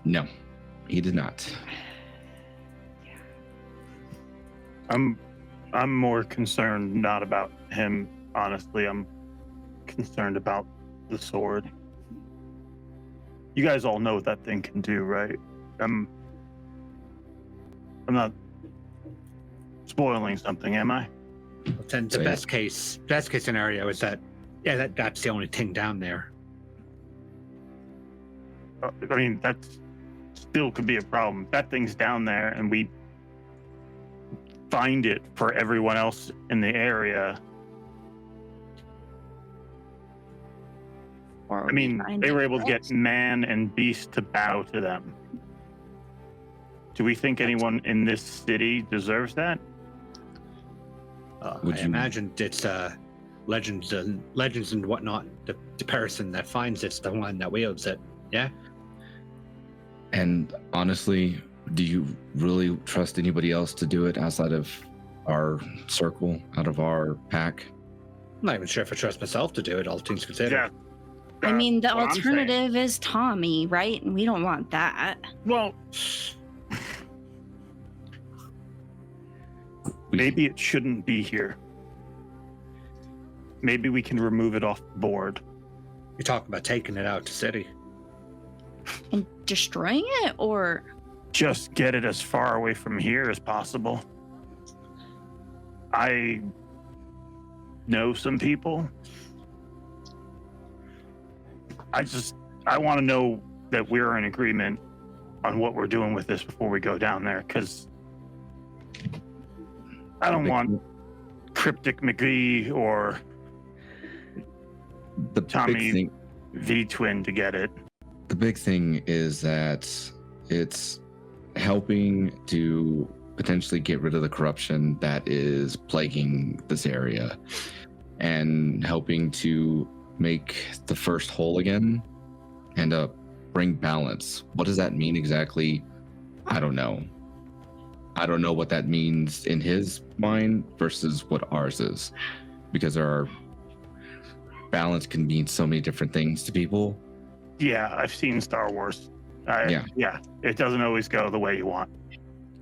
No, he did not. I'm more concerned not about him, honestly. I'm concerned about the sword. You guys all know what that thing can do, right? I'm not spoiling something, am I? Then the Say best case scenario is that that's the only thing down there. I mean, that still could be a problem. That thing's down there, and we find it for everyone else in the area. Or I we mean, find they it were able to first? get man and beast to bow to them. Do we think anyone in this city deserves that? Would I you- imagine it's legends and whatnot. The person that finds it's the one that wields it. Yeah. And honestly, do you really trust anybody else to do it outside of our circle, out of our pack? I'm not even sure if I trust myself to do it, all things considered. Yeah. I mean, the That's what I'm saying. alternative is Tommy, right? And we don't want that. Well, maybe it shouldn't be here. Maybe we can remove it off the board. You're talking about taking it out to city. And destroying it? Or Just get it as far away from here as possible. I know some people. I want to know that we're in agreement on what we're doing with this before we go down there, because I don't want Cryptic McGee or the Tommy big thing. V-Twin to get it. The big thing is that it's helping to potentially get rid of the corruption that is plaguing this area and helping to make the first whole again and bring balance. What does that mean exactly? I don't know. I don't know what that means in his mind versus what ours is, because balance can mean so many different things to people. Yeah, I've seen Star Wars. Yeah, it doesn't always go the way you want.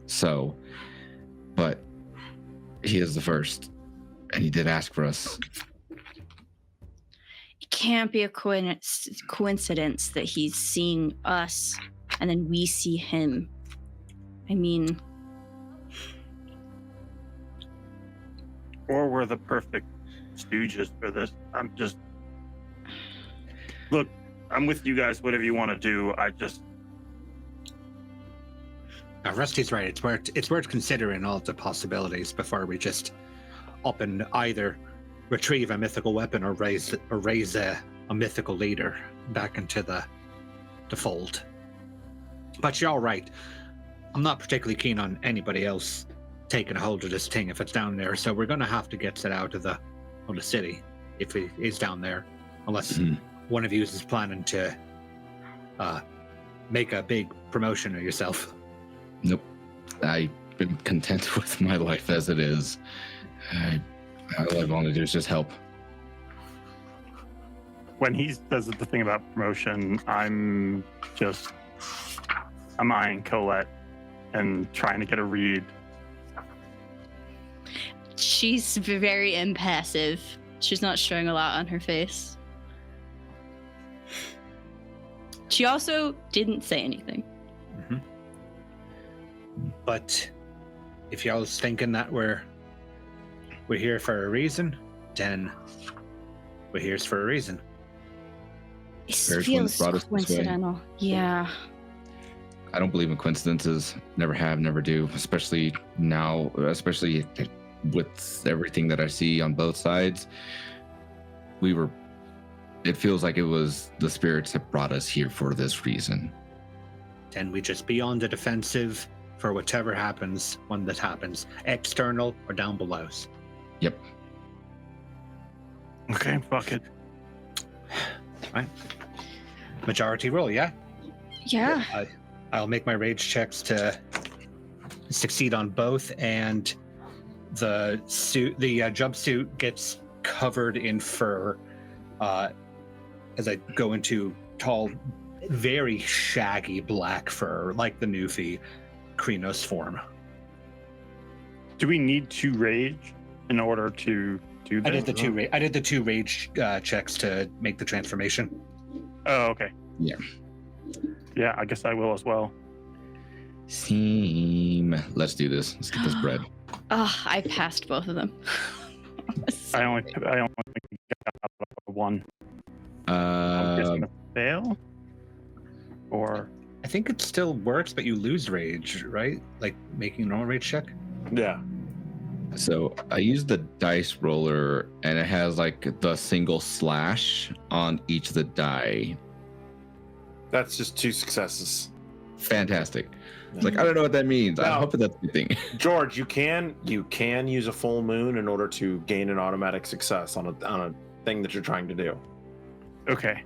So, but he is the first, and he did ask for us. it can't be a coincidence that he's seeing us and then we see him. I mean, Or we're the perfect stooges for this. Look, I'm with you guys, whatever you want to do. Rusty's right. It's worth considering all the possibilities before we just up and either retrieve a mythical weapon or raise a mythical leader back into the fold. But you're all right. I'm not particularly keen on anybody else taking a hold of this thing if it's down there. So we're going to have to get it out of the city if it is down there, unless one of you is planning to make a big promotion of yourself. Nope. I've been content with my life as it is. All I want to do is just help. when he says the thing about promotion, I'm eyeing Colette and trying to get a read. She's very impassive. She's not showing a lot on her face. She also didn't say anything. Mm-hmm. But if y'all's thinking that we're here for a reason, then we're here for a reason. This There's feels one that brought us this way. coincidental. Yeah. I don't believe in coincidences. Never have, never do. Especially now, especially with everything that I see on both sides. It feels like it was the spirits that brought us here for this reason. Then we just be on the defensive for whatever happens when that happens, external or down below us. Yep. Okay, fuck it. Right. Majority roll, yeah? Yeah. I'll make my rage checks to succeed on both, and the jumpsuit gets covered in fur as I go into tall, very shaggy black fur, like the Newfie Krynos form. Do we need to rage in order to do this? I did the two rage checks to make the transformation. Oh, okay. Yeah. Yeah, I guess I will as well. Let's do this. Let's get this bread. Oh, I passed both of them. I only got one. I'm just gonna fail. Or I think it still works, but you lose rage, right? Like making a normal rage check? Yeah. So I use the dice roller, and it has like the single slash on each of the die. That's just 2 successes. Fantastic. It's like, I don't know what that means. I'm No. hoping that's a good thing. George, you can use a full moon in order to gain an automatic success on a thing that you're trying to do. okay.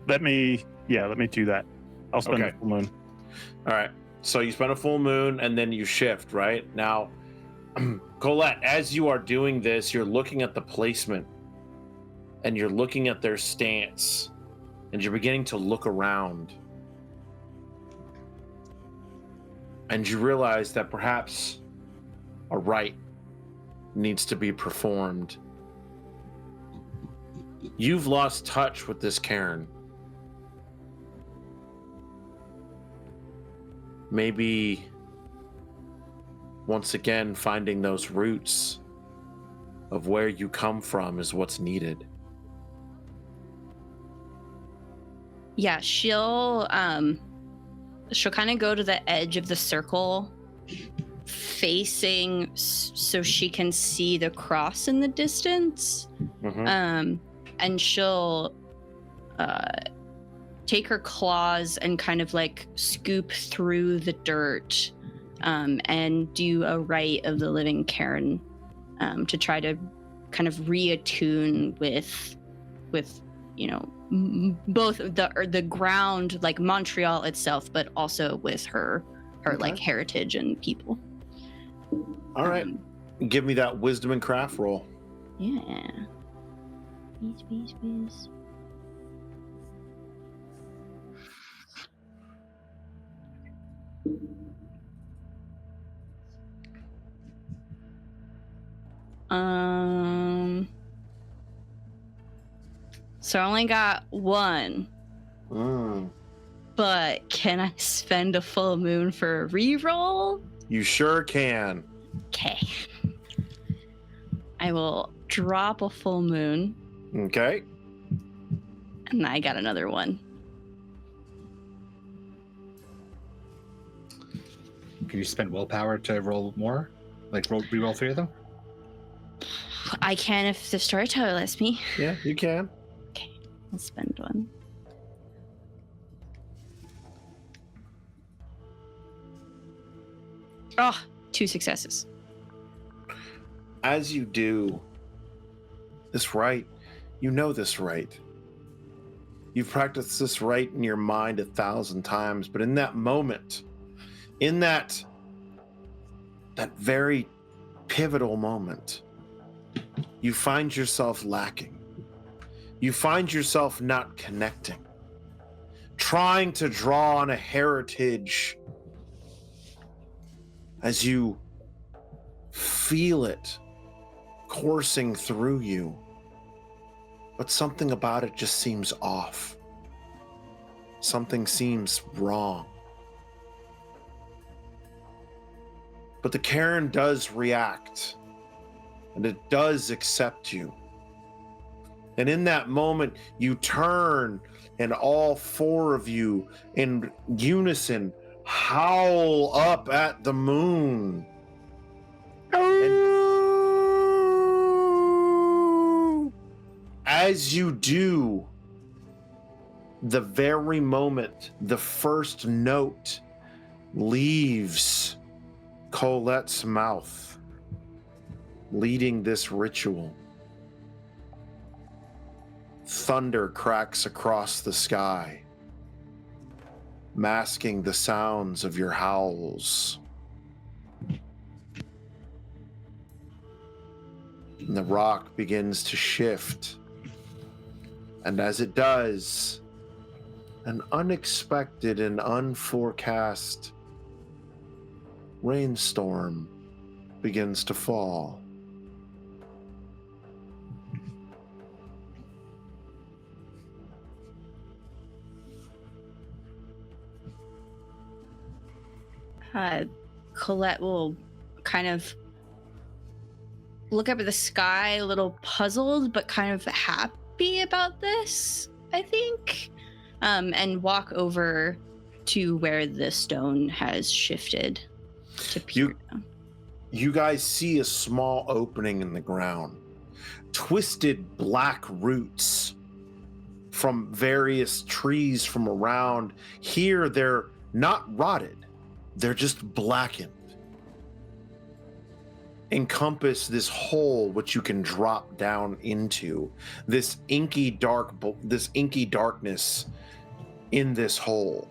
Let me do that. I'll spend Okay. the full moon. All right. So you spend a full moon and then you shift, right? Now, Colette, as you are doing this, you're looking at the placement and you're looking at their stance and you're beginning to look around. And you realize that perhaps a rite needs to be performed. You've lost touch with this Cairn. Maybe once again finding those roots of where you come from is what's needed. Yeah, she'll kind of go to the edge of the circle, facing so she can see the cross in the distance. Mhm. And she'll take her claws and kind of like scoop through the dirt and do a rite of the living Cairn to try to kind of reattune with both the ground, like Montreal itself, but also with her like heritage and people. All right. Give me that wisdom and craft roll. Yeah. Please. So I only got 1. But can I spend a full moon for a reroll? You sure can. Okay. I will drop a full moon, Okay. and I got another 1. Can you spend willpower to roll more? Like reroll 3 of them? I can if the storyteller lets me. Yeah, you can. Okay, I'll spend 1. Oh, 2 successes. As you do this rite, you know this rite. You've practiced this rite in your mind 1,000 times, but in that moment, in that very pivotal moment, you find yourself lacking. you find yourself not connecting, trying to draw on a heritage as you feel it coursing through you. But something about it just seems off. Something seems wrong. But the Karen does react, and it does accept you. And in that moment, you turn, and all four of you in unison howl up at the moon. And as you do, the very moment the first note leaves Colette's mouth, leading this ritual, thunder cracks across the sky, masking the sounds of your howls. And the rock begins to shift. And as it does, an unexpected and unforecast rainstorm begins to fall. Colette will kind of look up at the sky, a little puzzled, but kind of happy about this, I think, and walk over to where the stone has shifted to peer down. You guys see a small opening in the ground, twisted black roots from various trees from around. Here, they're not rotted, they're just blackened. Encompass this hole which you can drop down into, this inky darkness in this hole.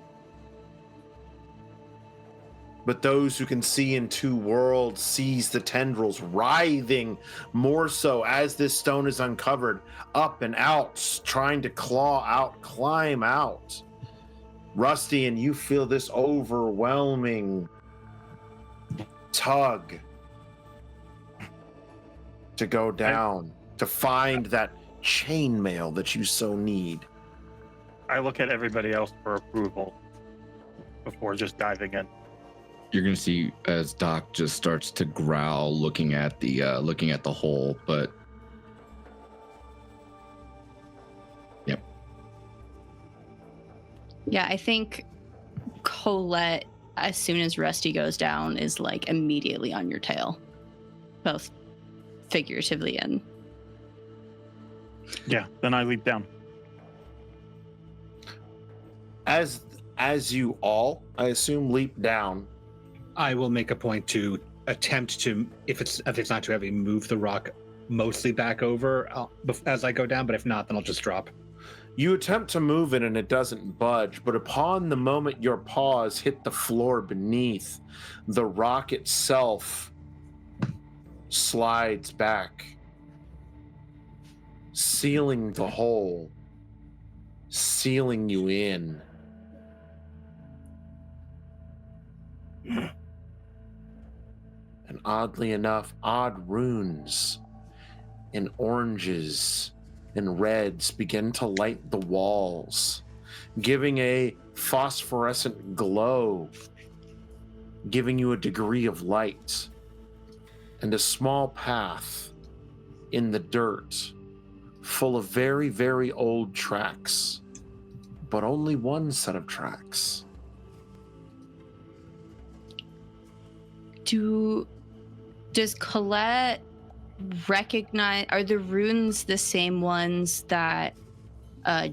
But those who can see in two worlds sees the tendrils writhing more so as this stone is uncovered, up and out, trying to claw out, climb out. Rusty, and you feel this overwhelming tug to go down, to find that chainmail that you so need. I look at everybody else for approval before just diving in. You're gonna see as Doc just starts to growl, looking at the hole, but yep. Yeah, I think Colette, as soon as Rusty goes down, is like immediately on your tail, both figuratively and. Yeah, then I leap down. As you all, I assume, leap down. I will make a point to attempt to, if it's not too heavy, move the rock mostly back over as I go down. But if not, then I'll just drop. You attempt to move it and it doesn't budge, but upon the moment your paws hit the floor beneath, the rock itself slides back, sealing the hole, sealing you in. And oddly enough, odd runes in oranges and reds begin to light the walls, giving a phosphorescent glow, giving you a degree of light, and a small path in the dirt full of very, very old tracks, but only one set of tracks. Does Colette recognize, are the runes the same ones that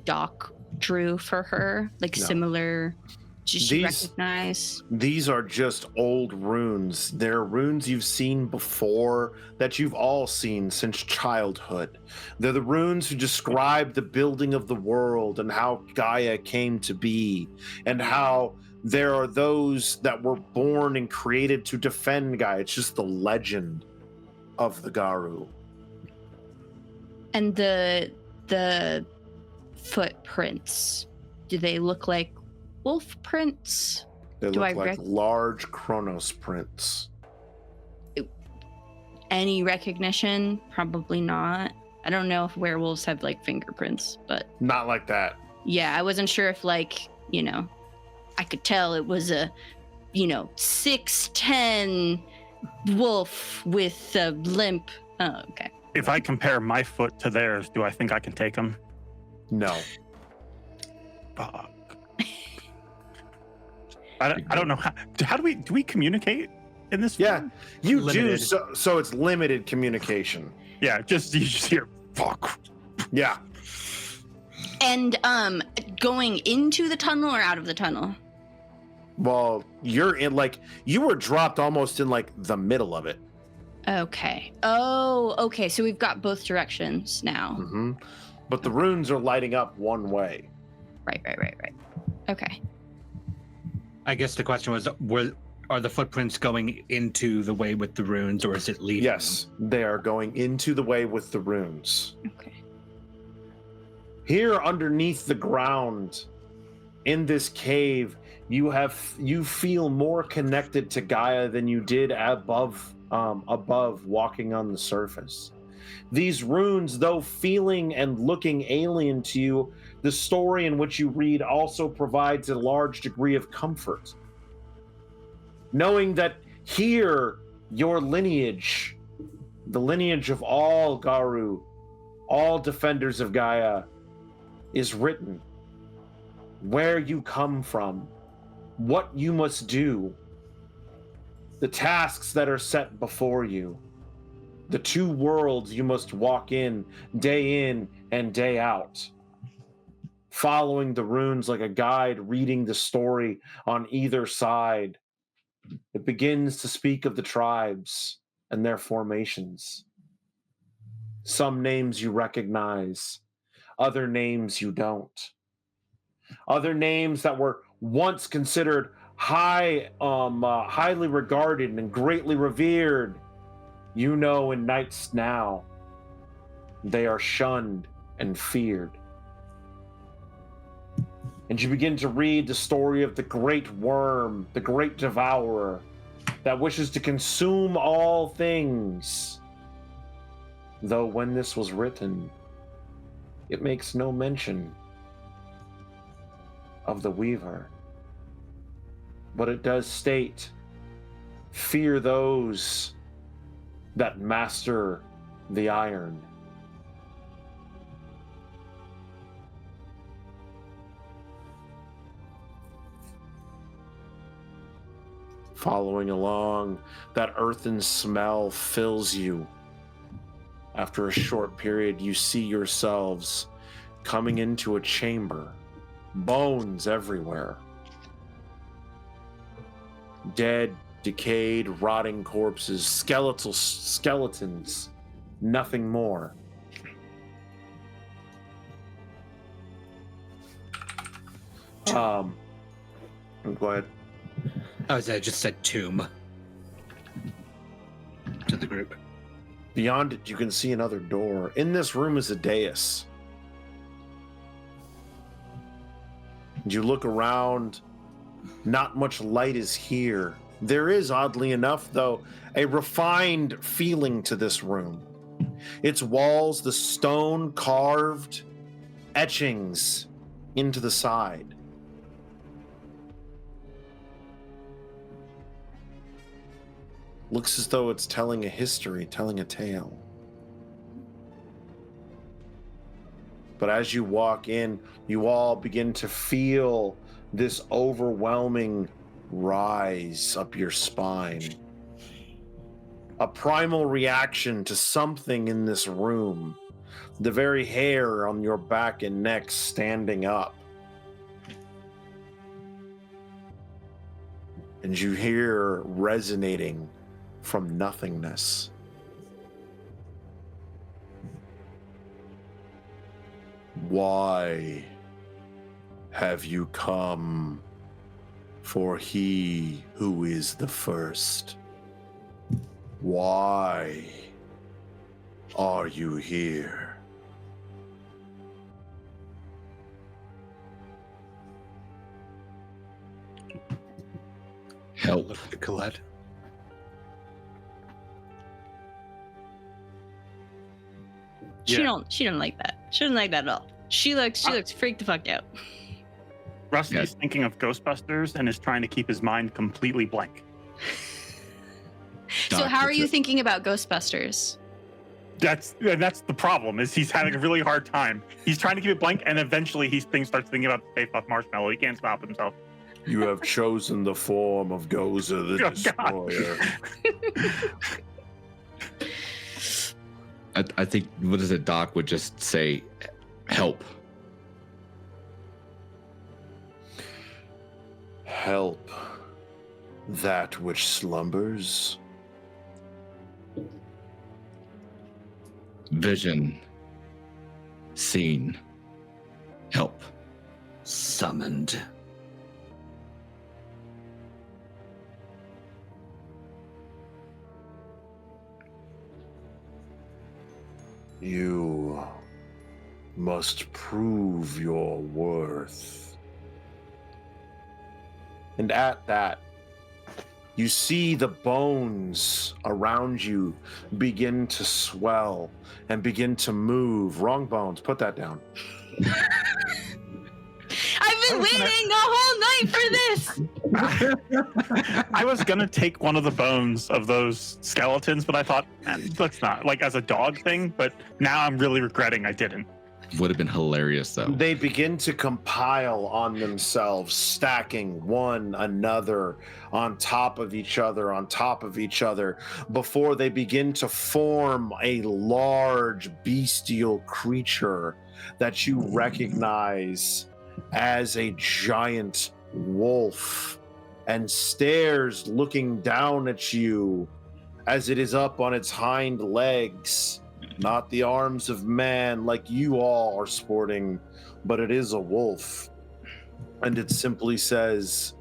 Doc drew for her? Like No. Similar? Does she recognize? These are just old runes. They're runes you've seen before, that you've all seen since childhood. They're the runes who describe the building of the world and how Gaia came to be, and how there are those that were born and created to defend Gaia. It's just the legend of the Garou. And the the footprints, do they look like wolf prints? They Do look I like large Chronos prints. Any recognition? Probably not. I don't know if werewolves have like fingerprints, but Not like that. yeah, I wasn't sure if like, I could tell it was a, 6'10" wolf with a limp. Oh, okay. If I compare my foot to theirs, do I think I can take them? No. Fuck. I don't know how do we communicate in this? Yeah, form? you Limited. do. So it's limited communication. Yeah. You just hear fuck. Yeah. And going into the tunnel or out of the tunnel? Well, you're in you were dropped almost in the middle of it. Okay. Oh, okay. So we've got both directions now. Mm-hmm. But the runes are lighting up one way. Right. Okay. I guess the question was, are the footprints going into the way with the runes, or is it leaving? Yes, they are going into the way with the runes. Okay. Here underneath the ground, in this cave, you feel more connected to Gaia than you did above walking on the surface. These runes, though feeling and looking alien to you, the story in which you read also provides a large degree of comfort. Knowing that here, your lineage, the lineage of all Garou, all defenders of Gaia, is written. Where you come from, what you must do, the tasks that are set before you, the two worlds you must walk in and day out. Following the runes like a guide, reading the story on either side. It begins to speak of the tribes and their formations. Some names you recognize, other names you don't. Other names that were once considered highly regarded and greatly revered, in Nights now, they are shunned and feared. And you begin to read the story of the great worm, the great devourer, that wishes to consume all things. Though when this was written, it makes no mention of the Weaver. But it does state, fear those that master the iron. Following along, that earthen smell fills you. After a short period, you see yourselves coming into a chamber. Bones everywhere. Dead, decayed, rotting corpses, skeletons, nothing more. Go ahead. Oh, I just said tomb to the group. Beyond it, you can see another door. In this room is a dais. You look around, not much light is here. There is, oddly enough, though, a refined feeling to this room. Its walls, the stone carved etchings into the side. Looks as though it's telling a history, telling a tale. But as you walk in, you all begin to feel this overwhelming rise up your spine. A primal reaction to something in this room. The very hair on your back and neck standing up. And you hear resonating from nothingness. Why have you come? For he who is the first. Why are you here? Help. Look at Colette. She Yeah. don't like that. She doesn't like that at all. She looks freaked the fuck out. Rusty's Yes. thinking of Ghostbusters and is trying to keep his mind completely blank. So Doc, how are that's you it. thinking about Ghostbusters? That's the problem. Is he's having a really hard time. He's trying to keep it blank, and eventually he starts thinking about the Stay Puft Marshmallow. He can't stop himself. You have chosen the form of Gozer the Oh, God. Destroyer. I think, what is it, Doc would just say, help. Help that which slumbers. Vision. Seen. Help. Summoned. You must prove your worth. And at that, you see the bones around you begin to swell and begin to move. Wrong bones, put that down. I've been waiting the whole night for this. I was gonna take one of the bones of those skeletons, but I thought, let's not. Like as a dog thing, but now I'm really regretting I didn't. Would have been hilarious, though. They begin to compile on themselves, stacking one another on top of each other, before they begin to form a large bestial creature that you recognize as a giant wolf, and stares looking down at you as it is up on its hind legs. Not the arms of man like you all are sporting, but it is a wolf. And it simply says,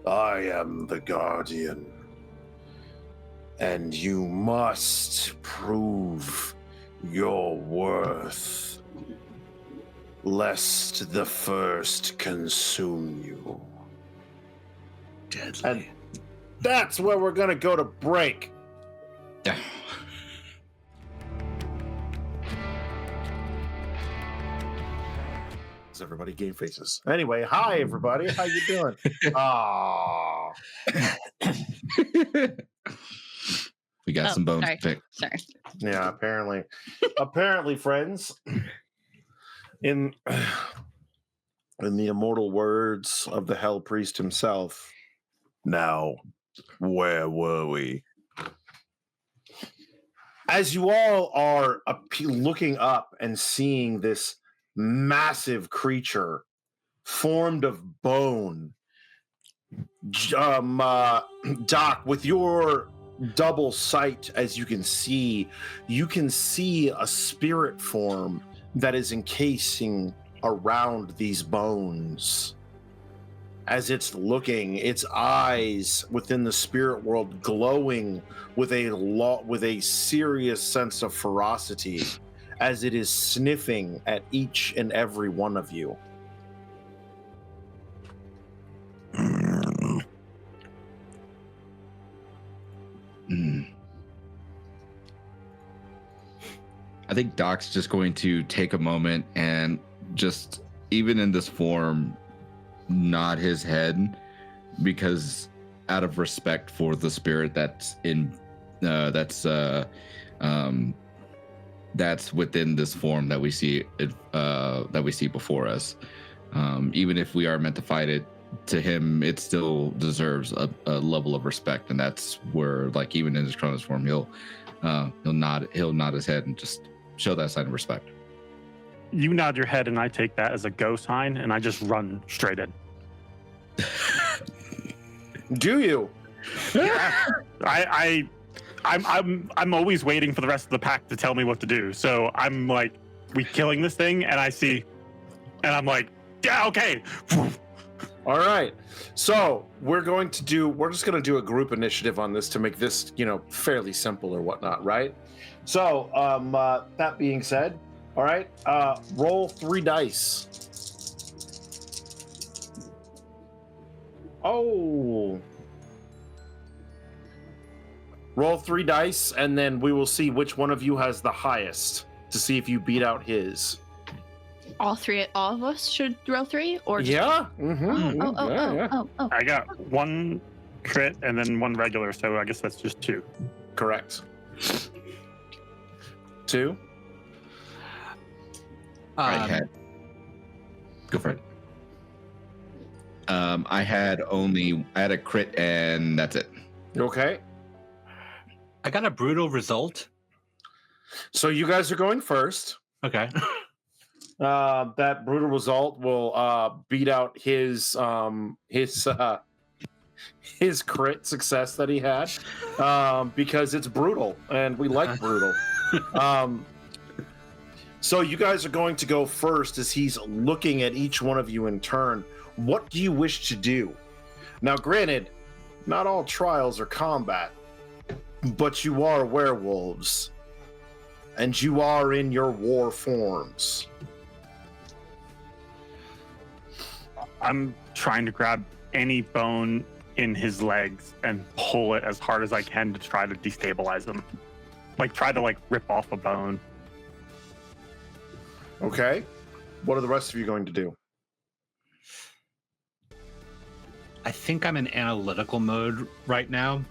I am the guardian. And you must prove your worth, lest the first consume you. Deadly. And that's where we're going to go to break. Everybody game faces. Anyway, hi everybody. How you doing? Ah, We got some bones sorry. to pick. Sorry. yeah. Apparently, friends. In the immortal words of the Hell Priest himself. Now, where were we? As you all are looking up and seeing this massive creature formed of bone, Doc, with your double sight, as you can see a spirit form that is encasing around these bones. As it's looking, its eyes within the spirit world glowing with a serious sense of ferocity, as it is sniffing at each and every one of you. I think Doc's just going to take a moment and just, even in this form, nod his head, because out of respect for the spirit that's within this form that we see before us. Even if we are meant to fight it, to him it still deserves a level of respect, and that's where, like, even in his Cronus form, he'll nod his head and just show that sign of respect. You nod your head, and I take that as a go sign, and I just run straight in. Do you? Yeah. I'm always waiting for the rest of the pack to tell me what to do. So I'm like, we killing this thing, and I see, and I'm like, yeah, okay. All right. So we're just going to do a group initiative on this to make this, fairly simple or whatnot, right? So that being said, all right, roll 3 dice. Oh, Roll 3 dice, and then we will see which one of you has the highest to see if you beat out his. All of us should roll 3, or just Yeah. Mm-hmm. Oh. I got 1 crit and then 1 regular, so I guess that's just 2. Correct. 2. Go for it. I had a crit and that's it. Okay. I got a brutal result. So you guys are going first. Okay. That brutal result will beat out his crit success that he had, because it's brutal and we like brutal. So you guys are going to go first as he's looking at each one of you in turn. What do you wish to do? Now, granted, not all trials are combat, but you are werewolves, and you are in your war forms. I'm trying to grab any bone in his legs and pull it as hard as I can to try to destabilize him. Try to rip off a bone. Okay. What are the rest of you going to do? I think I'm in analytical mode right now.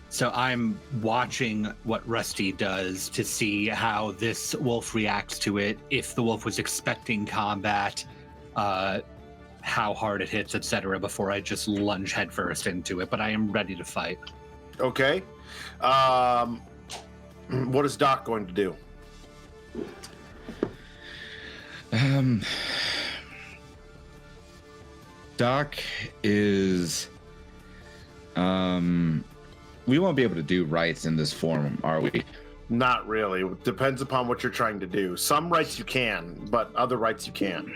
So I'm watching what Rusty does to see how this wolf reacts to it, if the wolf was expecting combat, how hard it hits, etc., before I just lunge headfirst into it. But I am ready to fight. Okay. What is Doc going to do? Doc is we won't be able to do rights in this form, are we? Not really. It depends upon what you're trying to do. Some rights you can, but other rights you can't.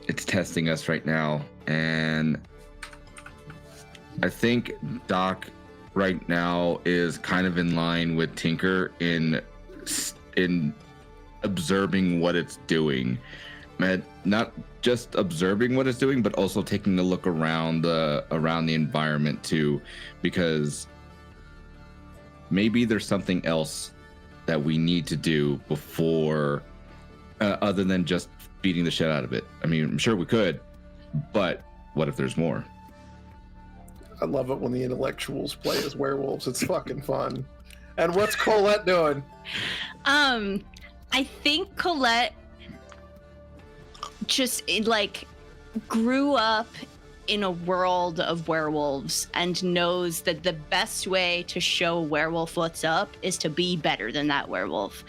It's testing us right now, and I think Doc right now is kind of in line with Tinker in observing what it's doing. Not just observing what it's doing, but also taking a look around the environment too, because maybe there's something else that we need to do before, other than just beating the shit out of it. I mean, I'm sure we could, but what if there's more? I love it when the intellectuals play as werewolves. It's fucking fun. And what's Colette doing? I think Colette just grew up in a world of werewolves and knows that the best way to show a werewolf what's up is to be better than that werewolf.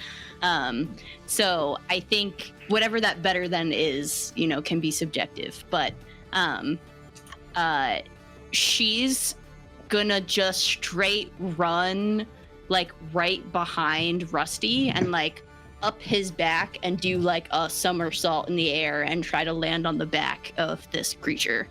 So I think whatever that better than is, can be subjective, but she's gonna just straight run right behind Rusty and up his back and do a somersault in the air and try to land on the back of this creature.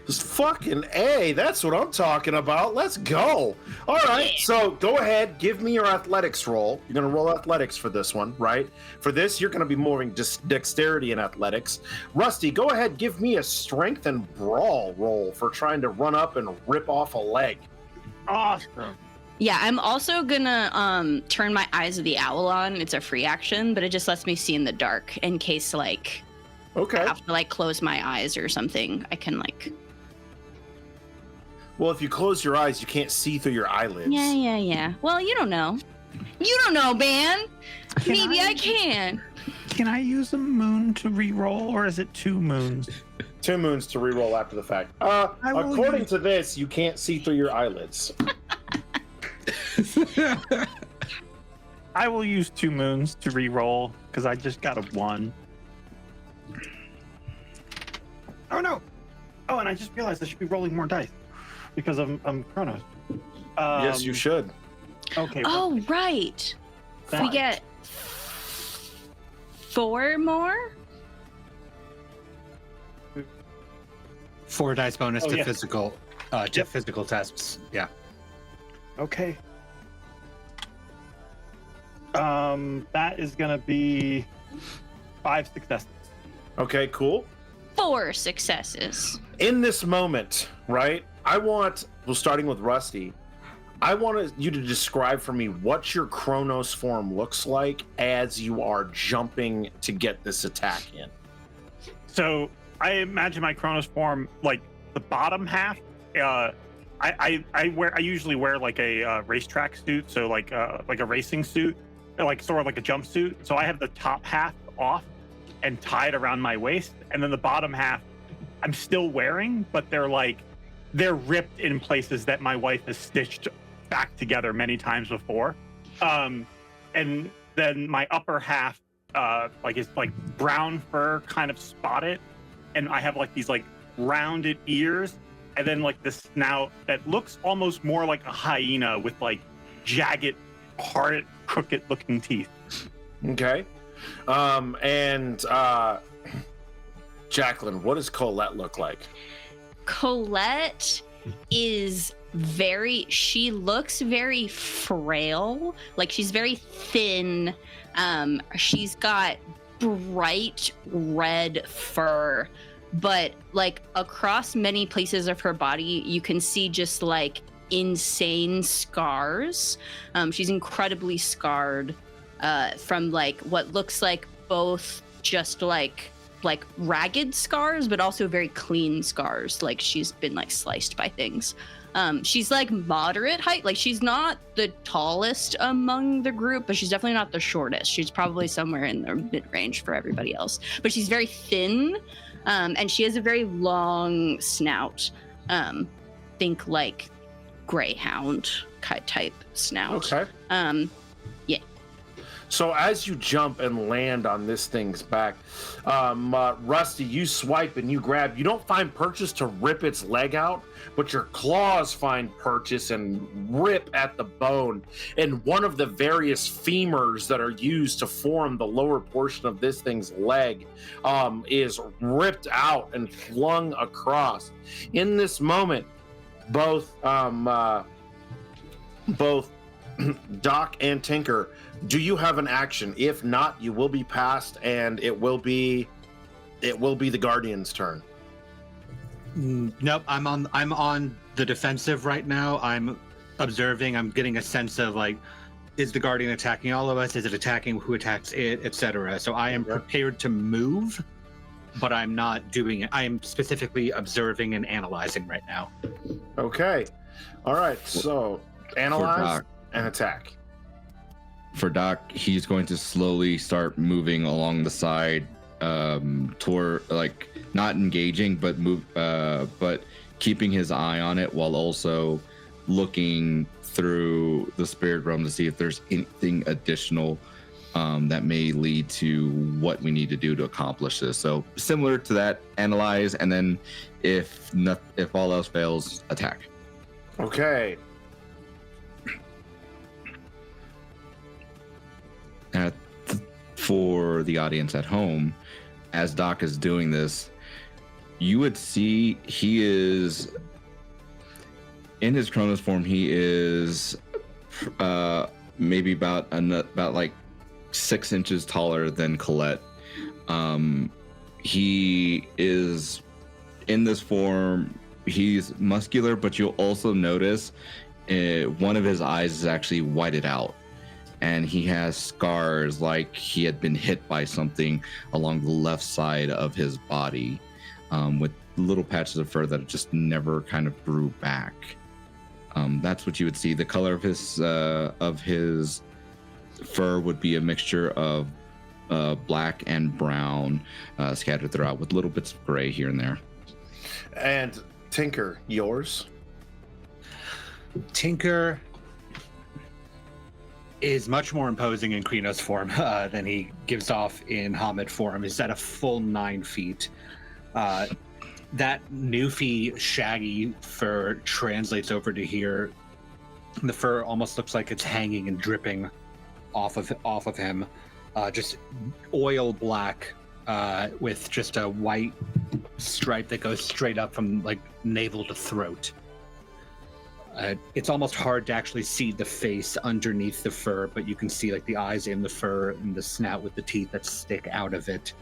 Just fucking A, that's what I'm talking about. Let's go. All right, so go ahead, give me your athletics roll. You're gonna roll athletics for this one, right? For this, you're gonna be more just dexterity and athletics. Rusty, go ahead, give me a strength and brawl roll for trying to run up and rip off a leg. Awesome. Yeah, I'm also gonna turn my Eyes of the Owl on. It's a free action, but it just lets me see in the dark in case Okay. I have to close my eyes or something. I can Well, if you close your eyes, you can't see through your eyelids. Yeah. Well, you don't know. You don't know, man. Maybe I can. Can I use a moon to re-roll, or is it 2 moons? 2 moons to re-roll after the fact. According to this, you can't see through your eyelids. I will use 2 moons to re-roll because I just got a 1. Oh no! Oh, and I just realized I should be rolling more dice because I'm Chronos. Yes, you should. Okay. Oh, right. We get 4 more? 4 dice bonus to yeah. physical physical tests. Yeah. Okay. That is gonna be 5 successes. Okay, cool. 4 successes. In this moment, right? Starting with Rusty, I want you to describe for me what your Chronos form looks like as you are jumping to get this attack in. So I imagine my Chronos form, like the bottom half. I usually wear like a racetrack suit, so like a racing suit, like sort of like a jumpsuit. So I have the top half off and tied around my waist, and then the bottom half I'm still wearing, but they're ripped in places that my wife has stitched back together many times before. And then my upper half, is like brown fur, kind of spotted, and I have like these like rounded ears, and then like this snout that looks almost more like a hyena with like jagged, hard, crooked-looking teeth. Okay. Jacqueline, what does Colette look like? Colette she looks very frail, like she's very thin. She's got bright red fur, but like across many places of her body, you can see just like insane scars. She's incredibly scarred from like what looks like both just like ragged scars, but also very clean scars. Like she's been like sliced by things. She's like moderate height. Like she's not the tallest among the group, but she's definitely not the shortest. She's probably somewhere in the mid-range for everybody else. But she's very thin, and she has a very long snout. Think like greyhound type snout. Okay. Yeah. So as you jump and land on this thing's back, Rusty, you swipe and you grab. You don't find purchase to rip its leg out, but your claws find purchase and rip at the bone. And one of the various femurs that are used to form the lower portion of this thing's leg is ripped out and flung across. In this moment, both Doc and Tinker, do you have an action? If not, you will be passed, and it will be the Guardian's turn. Nope, I'm on the defensive right now. I'm observing. I'm getting a sense of like, is the Guardian attacking all of us? Is it attacking who attacks it, etc. So I am prepared to move, but I'm not doing it. I am specifically observing and analyzing right now. Okay. All right. So analyze and attack. For Doc, he's going to slowly start moving along the side, toward like not engaging, but but keeping his eye on it while also looking through the spirit realm to see if there's anything additional that may lead to what we need to do to accomplish this. So similar to that, analyze, and then if all else fails, attack. Okay. For the audience at home, as Doc is doing this, you would see he is in his Chronos form. He is maybe about like 6 inches taller than Colette. He is in this form. He's muscular, but you'll also notice one of his eyes is actually whited out. And he has scars like he had been hit by something along the left side of his body, with little patches of fur that just never kind of grew back. That's what you would see. The color of his fur would be a mixture of black and brown, scattered throughout with little bits of gray here and there. And Tinker, yours? Tinker is much more imposing in Krynos form than he gives off in Hamid form. He's at a full 9 feet. That newfie shaggy fur translates over to here. The fur almost looks like it's hanging and dripping off of him. Just oil black with just a white stripe that goes straight up from like navel to throat. It's almost hard to actually see the face underneath the fur, but you can see like the eyes in the fur and the snout with the teeth that stick out of it.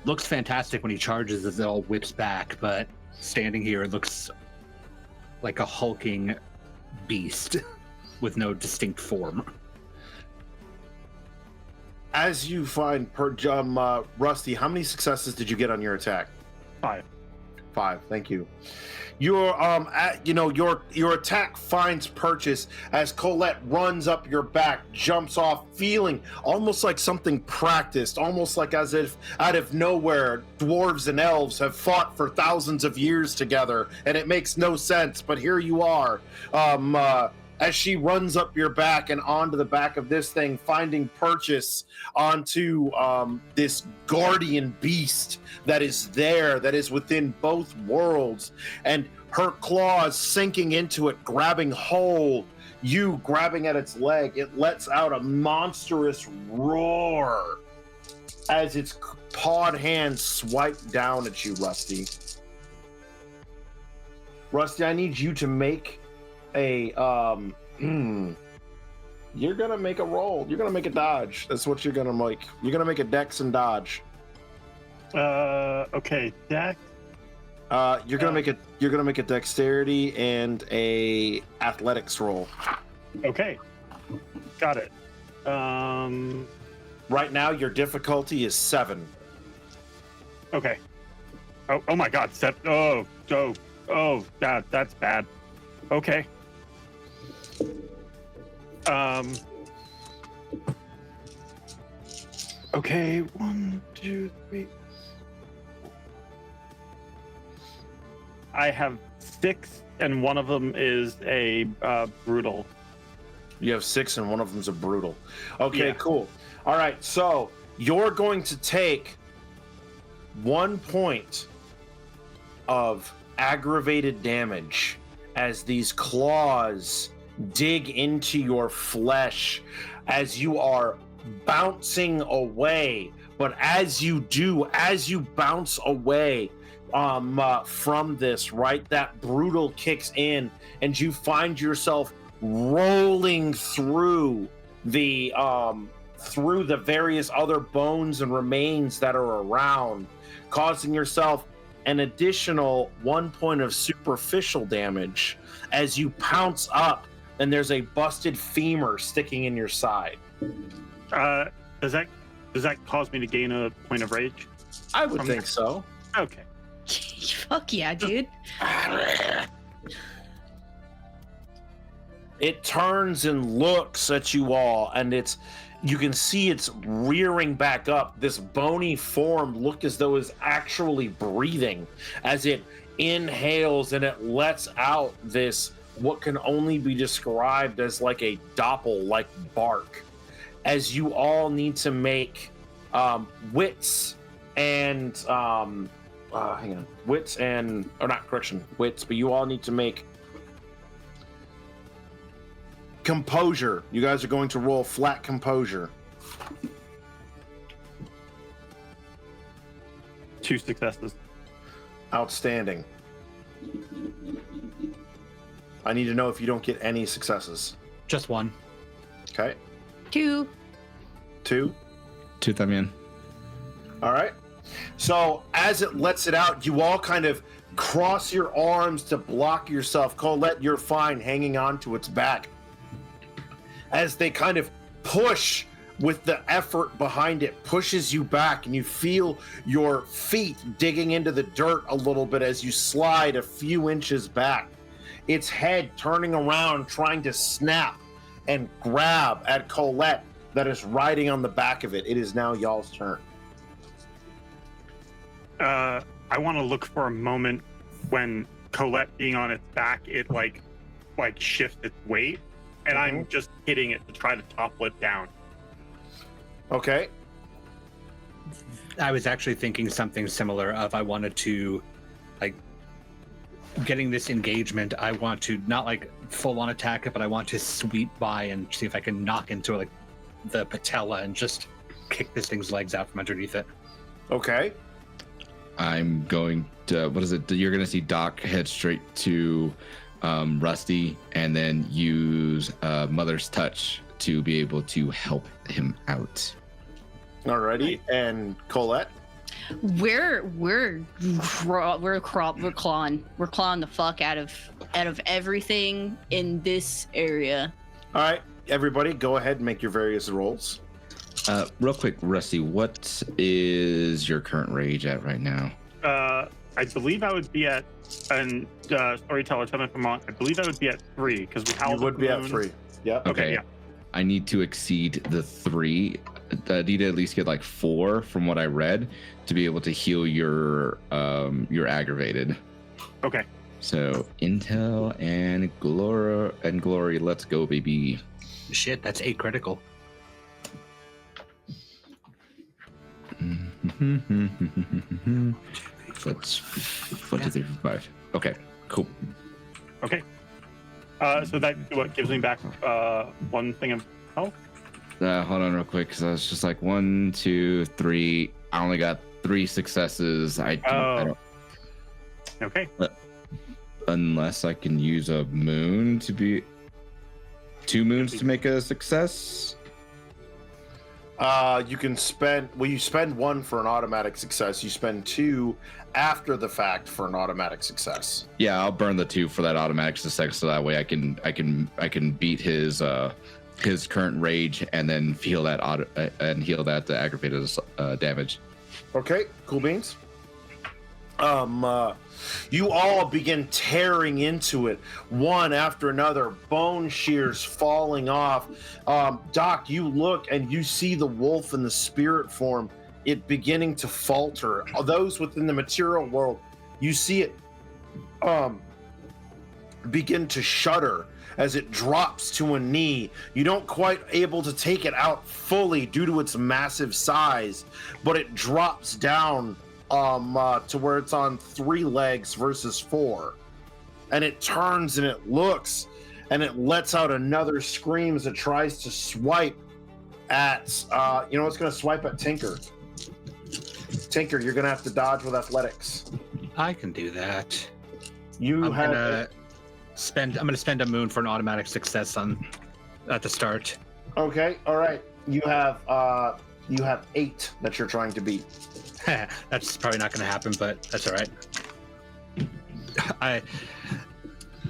Looks fantastic when he charges as it all whips back, but standing here, it looks like a hulking beast with no distinct form. As you find Rusty, how many successes did you get on your attack? 5. 5. Thank you. Your your attack finds purchase as Colette runs up your back, jumps off, feeling almost like something practiced, almost like as if out of nowhere dwarves and elves have fought for thousands of years together, and it makes no sense. But here you are. As she runs up your back and onto the back of this thing, finding purchase onto this guardian beast that is there, that is within both worlds, and her claws sinking into it, grabbing hold, you grabbing at its leg. It lets out a monstrous roar as its pawed hands swipe down at you, Rusty. Rusty, I need you to make a you're gonna make a roll. You're gonna make a dodge. That's what you're gonna make. You're gonna make a dex and dodge. Okay, dex. You're gonna make a dexterity and a athletics roll. Okay, got it. Right now your difficulty is 7. Okay. Oh my God, Sept. Oh, that's bad. Okay. Okay, 1, 2, 3. I have 6, and one of them is a brutal. You have 6 and one of them's a brutal. Okay, Yeah. cool. All right, so you're going to take 1 point of aggravated damage as these claws dig into your flesh as you are bouncing away. But as you bounce away from this, right, that brutal kicks in and you find yourself rolling through the various other bones and remains that are around, causing yourself an additional 1 point of superficial damage as you pounce up and there's a busted femur sticking in your side. Does that cause me to gain a point of rage? I would think so. Okay. Fuck yeah, dude. It turns and looks at you all, and you can see it's rearing back up. This bony form look as though it's actually breathing as it inhales and it lets out this what can only be described as like a doppel-like bark. As you all need to make wits and wits, but you all need to make composure. You guys are going to roll flat composure. 2 successes. Outstanding. I need to know if you don't get any successes. Just 1. Okay. 2. 2 también. All right. So as it lets it out, you all kind of cross your arms to block yourself. Colette, you're fine hanging on to its back. As they kind of push with the effort behind it, pushes you back, and you feel your feet digging into the dirt a little bit as you slide a few inches back. Its head turning around, trying to snap and grab at Colette that is riding on the back of it. It is now y'all's turn. I want to look for a moment when Colette being on its back, it like shifts its weight, and I'm just hitting it to try to topple it down. Okay. I was actually thinking something similar of I wanted to, like, getting this engagement, I want to not like full on attack it, but I want to sweep by and see if I can knock into like the patella and just kick this thing's legs out from underneath it. Okay. I'm going to, what is it? You're going to see Doc head straight to Rusty and then use Mother's Touch to be able to help him out. Alrighty. And Colette? We're clawing the fuck out of everything in this area. All right, everybody, go ahead and make your various rolls. Real quick, Rusty, what is your current rage at right now? I believe I would be at, and storyteller, tell me if I'm wrong. I believe I would be at 3 because we howled. You would be at 3. Yep. Okay. Yeah. I need to exceed the 3. I need to at least get like 4 from what I read to be able to heal your aggravated. Okay. So intel and glory, let's go, baby. Shit, that's 8 critical. That's 1, 2, 3, 4, 5. Okay, cool. Okay. So that what gives me back 1 thing of health. Hold on real quick, because I was just like 1, 2, 3. I only got 3 successes. I don't. Okay. Unless I can use a moon to be 2 moons to make a success. You can spend. Well, you spend 1 for an automatic success. You spend 2 after the fact for an automatic success. Yeah, I'll burn the 2 for that automatic success, so that way I can beat his current rage and then heal that aggravated damage. Okay, cool beans. You all begin tearing into it, one after another, bone shears falling off. Doc, you look and you see the wolf in the spirit form, it beginning to falter. Those within the material world, you see it begin to shudder as it drops to a knee. You don't quite able to take it out fully due to its massive size, but it drops down to where it's on 3 legs versus 4, and it turns and it looks and it lets out another scream as it tries to swipe at it's going to swipe at Tinker. You're going to have to dodge with athletics. I can do that. I'm gonna spend a moon for an automatic success at the start. Okay, all right. You have 8 that you're trying to beat. That's probably not going to happen, but that's all right.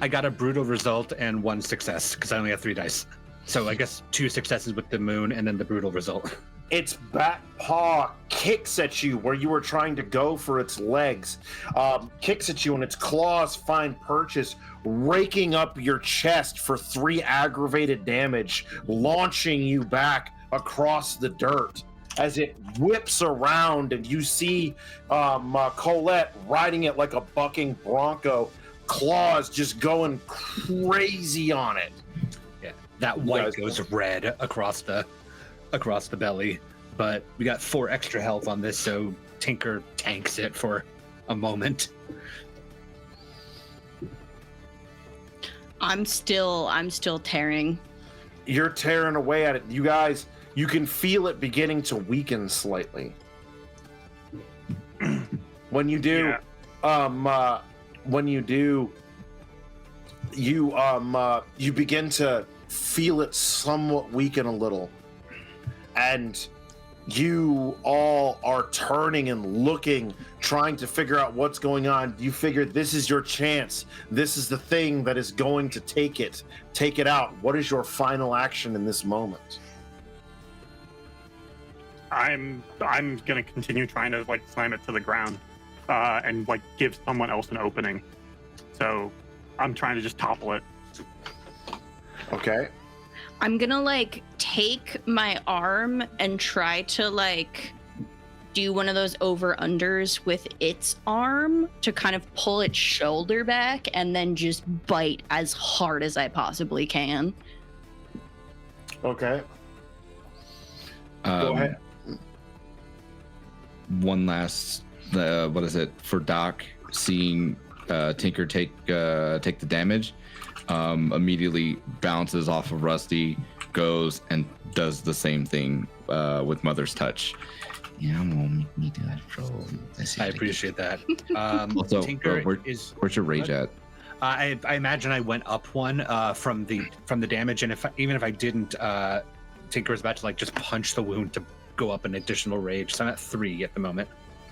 I got a brutal result and 1 success because I only have 3 dice. So I guess 2 successes with the moon and then the brutal result. Its back paw kicks at you where you were trying to go for its legs. Kicks at you and its claws find purchase, raking up your chest for 3 aggravated damage, launching you back across the dirt. As it whips around and you see Colette riding it like a bucking bronco, claws just going crazy on it. Yeah, that white goes red across the belly, but we got 4 extra health on this, so Tinker tanks it for a moment. I'm still tearing. You're tearing away at it. You guys, you can feel it beginning to weaken slightly. When you do, you begin to feel it somewhat weaken a little, and you all are turning and looking, trying to figure out what's going on. You figure this is your chance. This is the thing that is going to take it out. What is your final action in this moment? I'm gonna continue trying to slam it to the ground, and give someone else an opening. So I'm trying to just topple it. Okay. I'm gonna take my arm and try to do one of those over-unders with its arm to kind of pull its shoulder back and then just bite as hard as I possibly can. Okay. Go ahead. One last, what is it for Doc? Seeing Tinker take the damage, immediately bounces off of Rusty, goes and does the same thing with Mother's Touch. Yeah, I'm gonna make me do that roll. I appreciate that. Also, Tinker where's your rage at? I imagine I went up 1 from the damage, and even if I didn't, Tinker was about to just punch the wound to go up an additional rage. So I'm at 3 at the moment.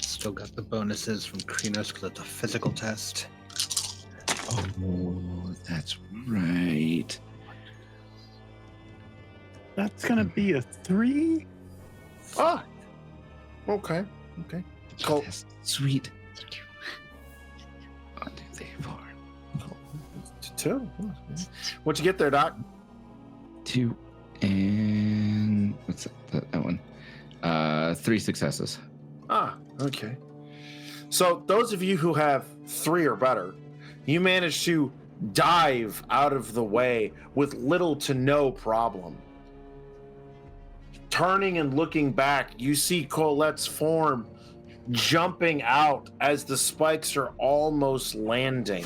Still got the bonuses from Krinos because it's a physical test. Oh, that's right. That's gonna be a 3. Oh, okay. Cool. That's sweet. One, 2, 3, 4. 2. What'd you get there, Doc? 2 and what's that one? 3 successes. Ah, okay. So those of you who have 3 or better, you manage to dive out of the way with little to no problem. Turning and looking back, you see Colette's form jumping out as the spikes are almost landing.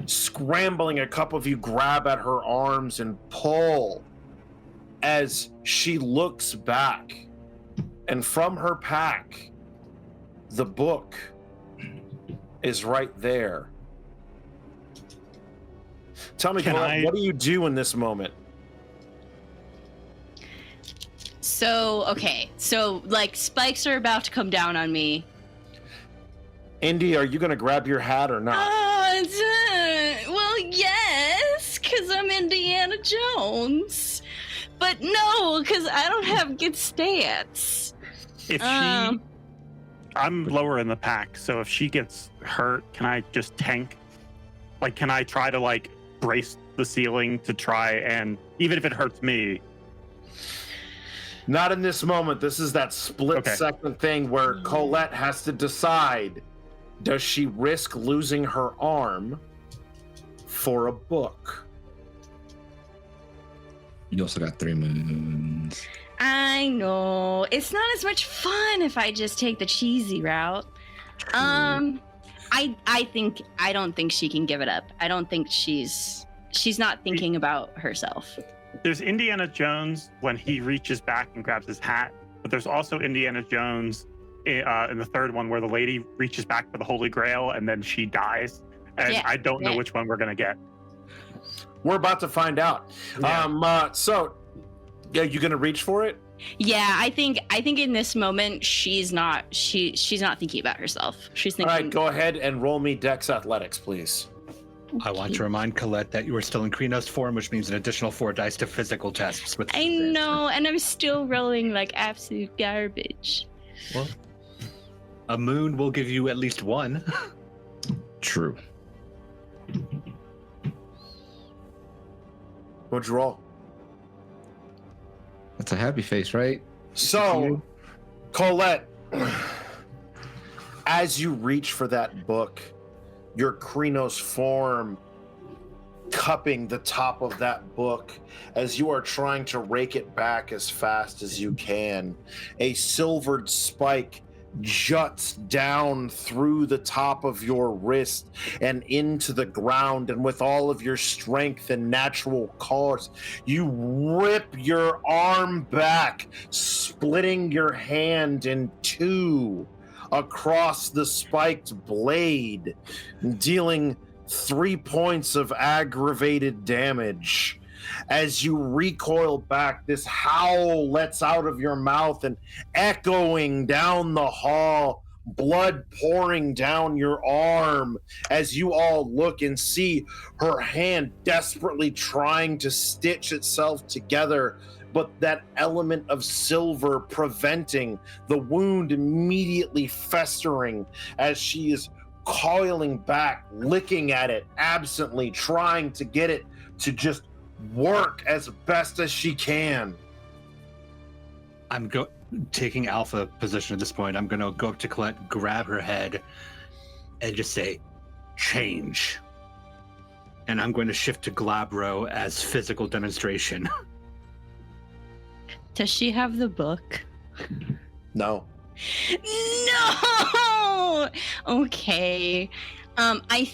Scrambling, a couple of you grab at her arms and pull as she looks back. And from her pack, the book is right there. Tell me, Colette, what do you do in this moment? So, okay. So, like, spikes are about to come down on me. Indy, are you going to grab your hat or not? Well, yes, because I'm Indiana Jones. But no, because I don't have good stats. If she... I'm lower in the pack, so if she gets hurt, can I just tank? Like, can I try to, like, brace the ceiling to try and... Even if it hurts me... Not in this moment. This is that split-second thing where Colette has to decide, does she risk losing her arm for a book? You also got 3 moons. I know. It's not as much fun if I just take the cheesy route. I don't think she can give it up. I don't think she's not thinking about herself. There's Indiana Jones when he reaches back and grabs his hat, but there's also Indiana Jones in the third one where the lady reaches back for the Holy Grail and then she dies. And I don't know which one we're gonna get. We're about to find out. Yeah. So, you gonna reach for it? Yeah, I think in this moment she's not thinking about herself. She's thinking. All right, go ahead and roll me Dex Athletics, please. I want to remind Colette that you are still in Krinos form, which means an additional 4 dice to physical tests. With I know, and I'm still rolling like absolute garbage. Well, a moon will give you at least 1. True. What'd you roll? That's a happy face, right? So, Colette, as you reach for that book, your Krinos form cupping the top of that book as you are trying to rake it back as fast as you can. A silvered spike juts down through the top of your wrist and into the ground, and with all of your strength and natural cause, you rip your arm back, splitting your hand in 2 across the spiked blade, dealing 3 points of aggravated damage. As you recoil back, this howl lets out of your mouth and echoing down the hall, blood pouring down your arm as you all look and see her hand desperately trying to stitch itself together, but that element of silver preventing the wound immediately festering as she is coiling back, licking at it absently, trying to get it to just work as best as she can. I'm taking alpha position at this point. I'm going to go up to Colette, grab her head, and just say, change. And I'm going to shift to Glabro as physical demonstration. Does she have the book? No. No! Okay. I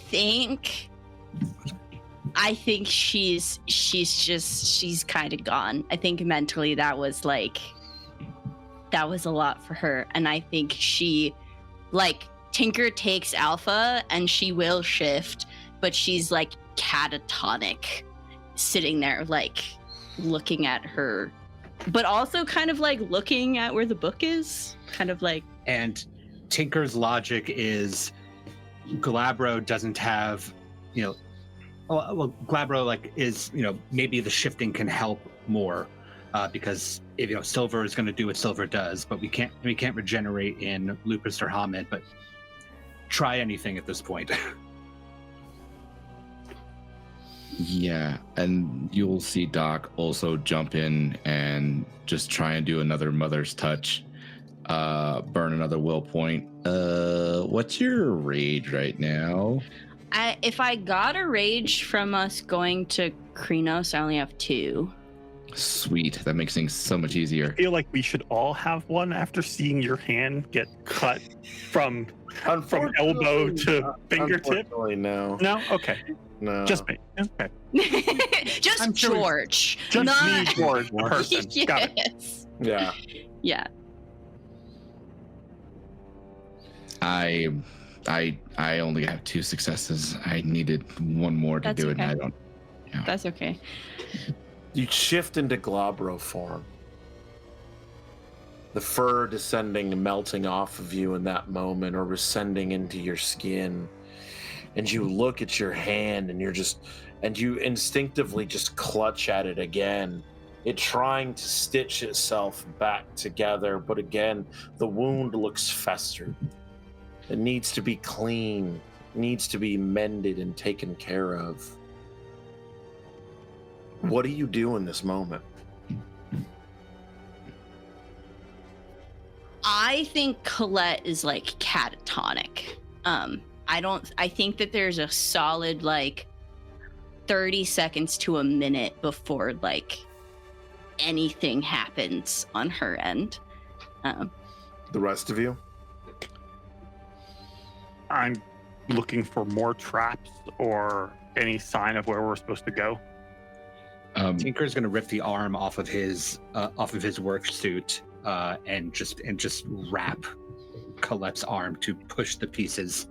think she's kind of gone. I think mentally that was a lot for her. And I think she, Tinker takes alpha and she will shift, but she's catatonic, sitting there, looking at her but also kind of like looking at where the book is, kind of like. And Tinker's logic is Glabro doesn't have, well, Glabro like is, maybe the shifting can help more because if Silver is going to do what Silver does, but we can't regenerate in Lupus or Hamid, but try anything at this point. Yeah, and you'll see Doc also jump in and just try and do another Mother's Touch, burn another will point. What's your rage right now? If I got a rage from us going to Krinos, I only have 2. Sweet, that makes things so much easier. I feel like we should all have one after seeing your hand get cut from elbow to fingertip. Unfortunately, no. No? Okay. No. Just me. Okay. Just I'm sure George. Just not... me, George, person. Yes. Got it. Yeah. Yeah. I only have 2 successes. I needed one more to That's do it, okay. and I don't. Yeah. That's okay. You shift into Glabro form. The fur descending and melting off of you in that moment, or descending into your skin. And you look at your hand and you instinctively just clutch at it again. It trying to stitch itself back together, but again, the wound looks festered. It needs to be clean, needs to be mended and taken care of. What do you do in this moment? I think Colette is like catatonic. I think that there's a solid like 30 seconds to a minute before like anything happens on her end. The rest of you? I'm looking for more traps or any sign of where we're supposed to go. Tinker's going to rip the arm off of his work suit and just wrap Colette's arm to push the pieces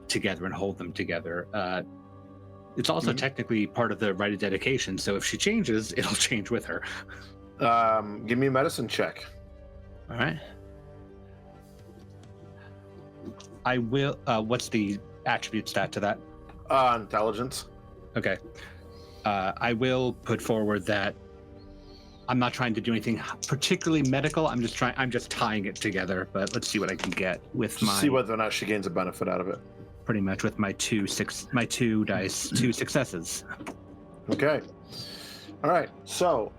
together and hold them together. It's also technically part of the rite of dedication, so if she changes, it'll change with her. Give me a medicine check. All right. I will. What's the attribute stat to that? Intelligence. Okay. I will put forward that I'm not trying to do anything particularly medical. I'm just tying it together. But let's see what I can get with my. See whether or not she gains a benefit out of it. Pretty much with my two dice, 2 successes. Okay. All right. So,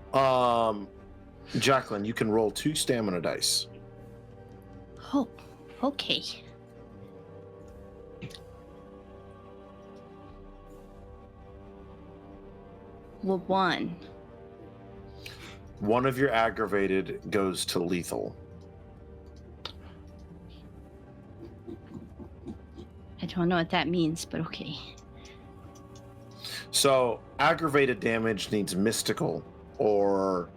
Jacqueline, you can roll 2 stamina dice. Oh, okay. Well, 1. One of your aggravated goes to lethal. I don't know what that means, but okay. So, aggravated damage needs mystical or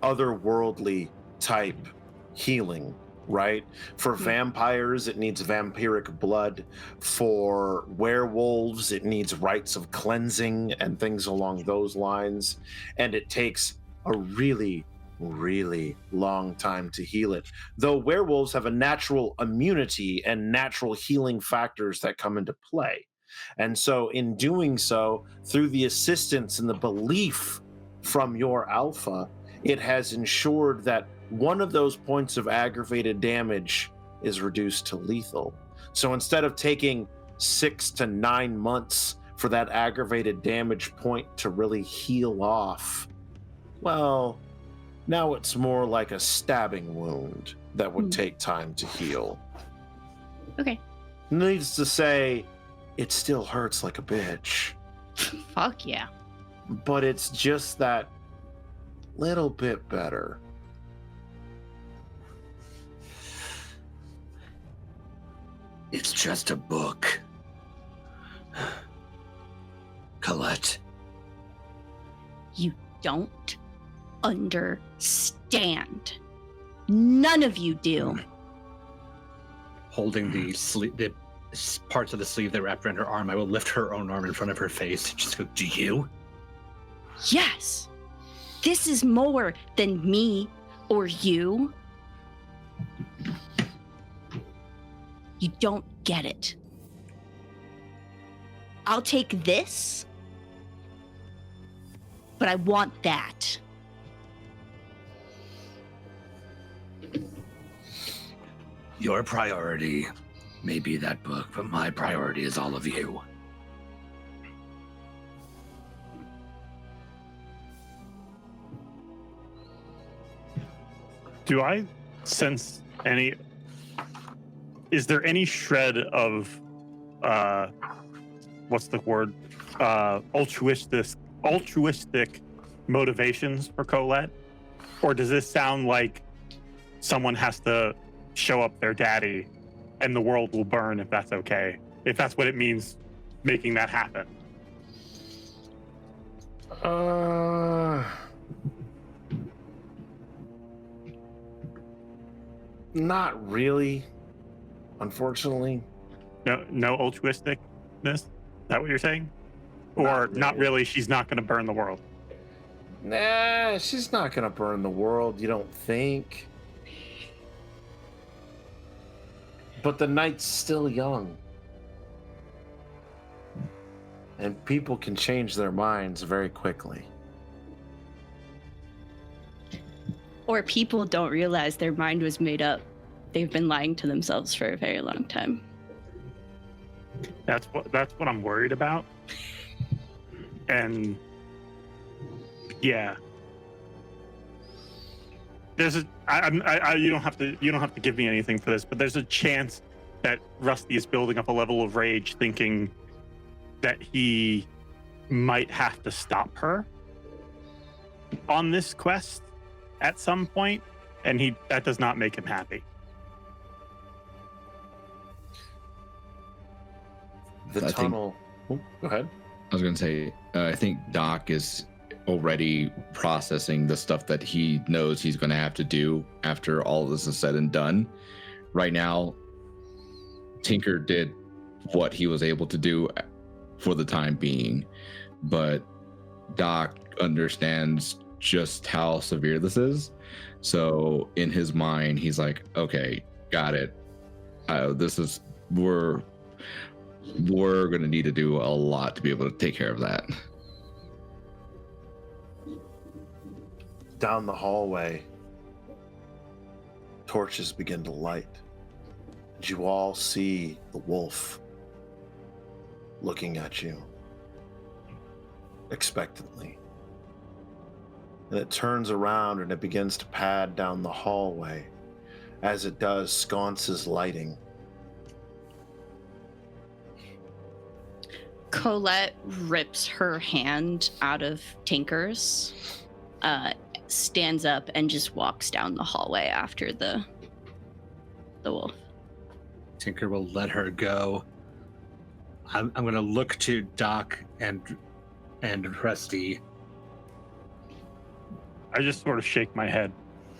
otherworldly type healing, right? For vampires, it needs vampiric blood. For werewolves, it needs rites of cleansing and things along those lines. And it takes a really, really long time to heal it. Though werewolves have a natural immunity and natural healing factors that come into play. And so in doing so, through the assistance and the belief from your alpha, it has ensured that one of those points of aggravated damage is reduced to lethal. So instead of taking 6 to 9 months for that aggravated damage point to really heal off, well, now it's more like a stabbing wound that would take time to heal. Okay. Needs to say, it still hurts like a bitch, Fuck yeah. but it's just that little bit better. It's just a book. Colette. You don't understand. None of you do. Holding the parts of the sleeve that wrapped around her arm, I will lift her own arm in front of her face and just go, "Do you?" Yes. This is more than me or you. You don't get it. I'll take this, but I want that. Your priority may be that book, but my priority is all of you. Do I sense any? Is there any shred of, what's the word? Altruistic motivations for Colette, or does this sound like someone has to show up their daddy, and the world will burn if that's okay? If that's what it means, making that happen. Not really, unfortunately. No altruisticness? Is that what you're saying? Or not really, she's not going to burn the world? Nah, she's not gonna burn the world, you don't think? But the night's still young. And people can change their minds very quickly. Or people don't realize their mind was made up. They've been lying to themselves for a very long time. That's what I'm worried about. And yeah, there's you don't have to give me anything for this, but there's a chance that Rusty is building up a level of rage, thinking that he might have to stop her on this quest at some point, and that does not make him happy. The tunnel. Oh, go ahead. I was going to say, I think Doc is already processing the stuff that he knows he's going to have to do after all this is said and done. Right now, Tinker did what he was able to do for the time being, but Doc understands just how severe this is. So in his mind, he's like, okay, got it. We're going to need to do a lot to be able to take care of that. Down the hallway, torches begin to light. And you all see the wolf looking at you expectantly. And it turns around and it begins to pad down the hallway. As it does, sconces lighting. Colette rips her hand out of Tinker's, stands up, and just walks down the hallway after the wolf. Tinker will let her go. I'm going to look to Doc and Rusty. I just sort of shake my head,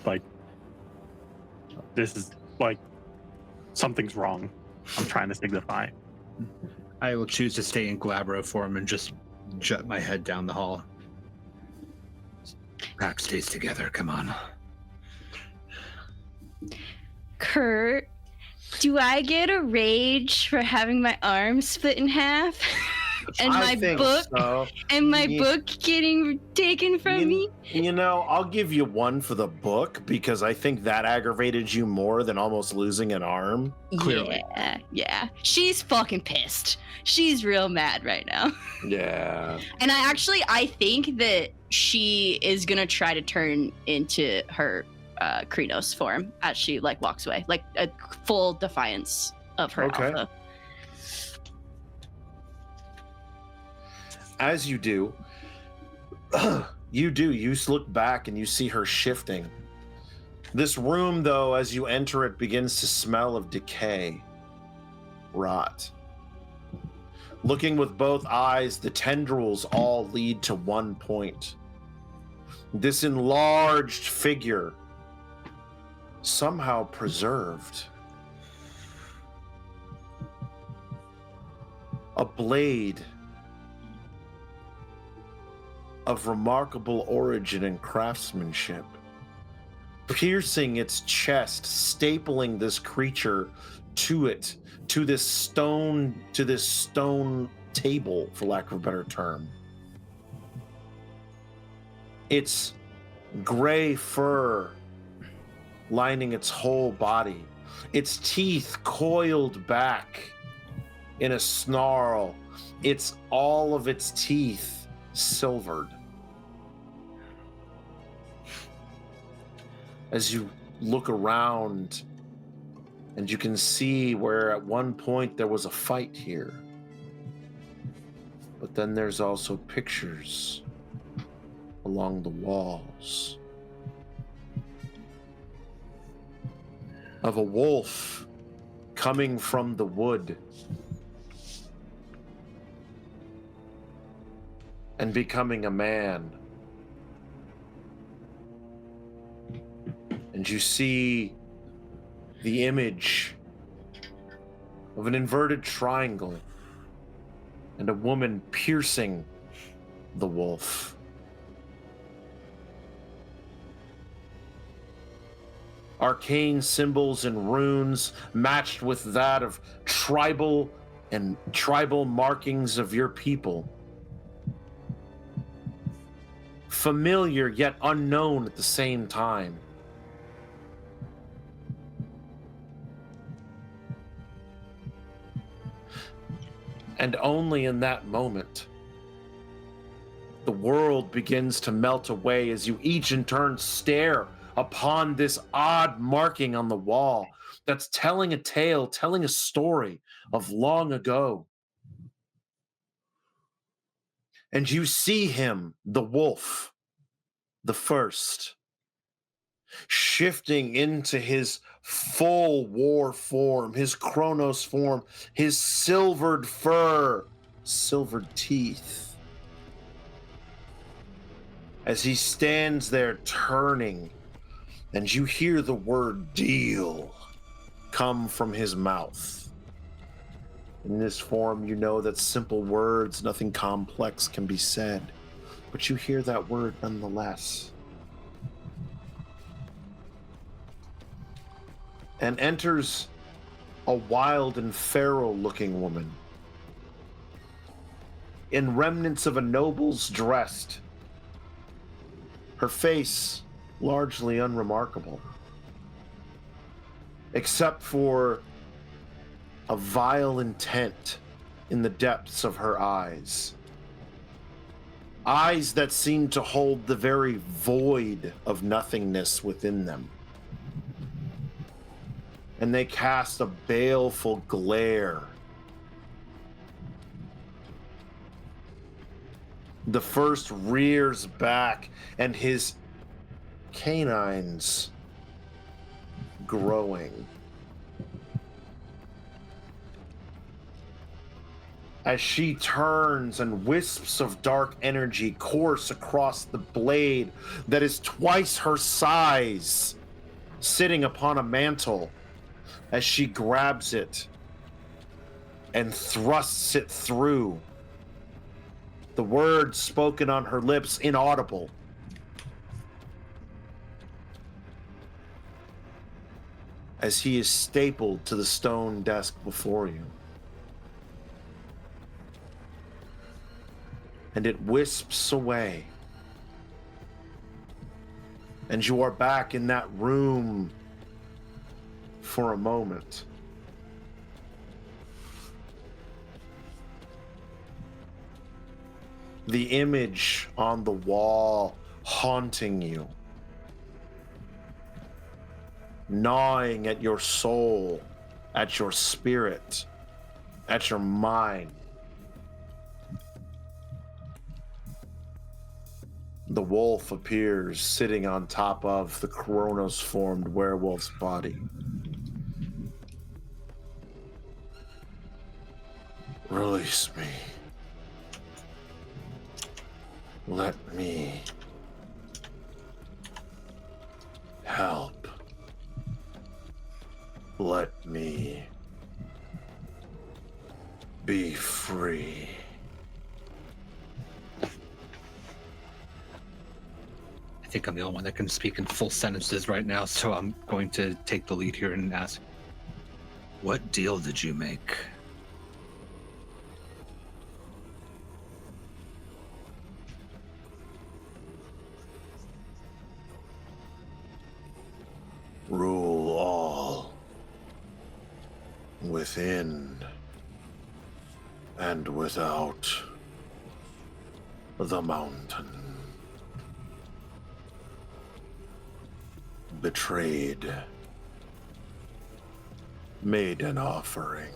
like, this is like, something's wrong. I'm trying to signify. I will choose to stay in Glabro form and just jut my head down the hall. Pack stays together, come on. Kurt, do I get a rage for having my arm split in half? And my book getting taken from me? You know, I'll give you one for the book because I think that aggravated you more than almost losing an arm. Clearly. Yeah. She's fucking pissed. She's real mad right now. Yeah. And I think that she is gonna try to turn into her Krynos form as she walks away, like a full defiance of her alpha. As you do, you look back and you see her shifting. This room, though, as you enter it, begins to smell of decay, rot. Looking with both eyes, the tendrils all lead to one point. This enlarged figure, somehow preserved. A blade of remarkable origin and craftsmanship, piercing its chest, stapling this creature to it, to this stone table, for lack of a better term. Its gray fur lining its whole body, its teeth coiled back in a snarl, all of its teeth silvered. As you look around, and you can see where at one point there was a fight here, but then there's also pictures along the walls of a wolf coming from the wood and becoming a man. And you see the image of an inverted triangle and a woman piercing the wolf. Arcane symbols and runes matched with that of tribal markings of your people. Familiar yet unknown at the same time. And only in that moment, the world begins to melt away as you each in turn stare upon this odd marking on the wall that's telling a tale, telling a story of long ago. And you see him, the wolf, the first, shifting into his full war form, his Kronos form, his silvered fur, silvered teeth. As he stands there turning, and you hear the word deal come from his mouth. In this form, you know that simple words, nothing complex can be said, but you hear that word nonetheless. And enters a wild and feral-looking woman in remnants of a noble's dress, her face largely unremarkable, except for a vile intent in the depths of her eyes. Eyes that seem to hold the very void of nothingness within them. And they cast a baleful glare. The first rears back, and his canines growing. As she turns and wisps of dark energy course across the blade that is twice her size, sitting upon a mantle, as she grabs it and thrusts it through. The words spoken on her lips inaudible. As he is stapled to the stone desk before you. And it wisps away. And you are back in that room for a moment. The image on the wall haunting you, gnawing at your soul, at your spirit, at your mind. The wolf appears sitting on top of the Kronos-formed werewolf's body. Release me. Let me help. Let me be free. think I'm the only one that can speak in full sentences right now, so I'm going to take the lead here and ask, What deal did you make? Rule all within and without the mountain. Betrayed, made an offering,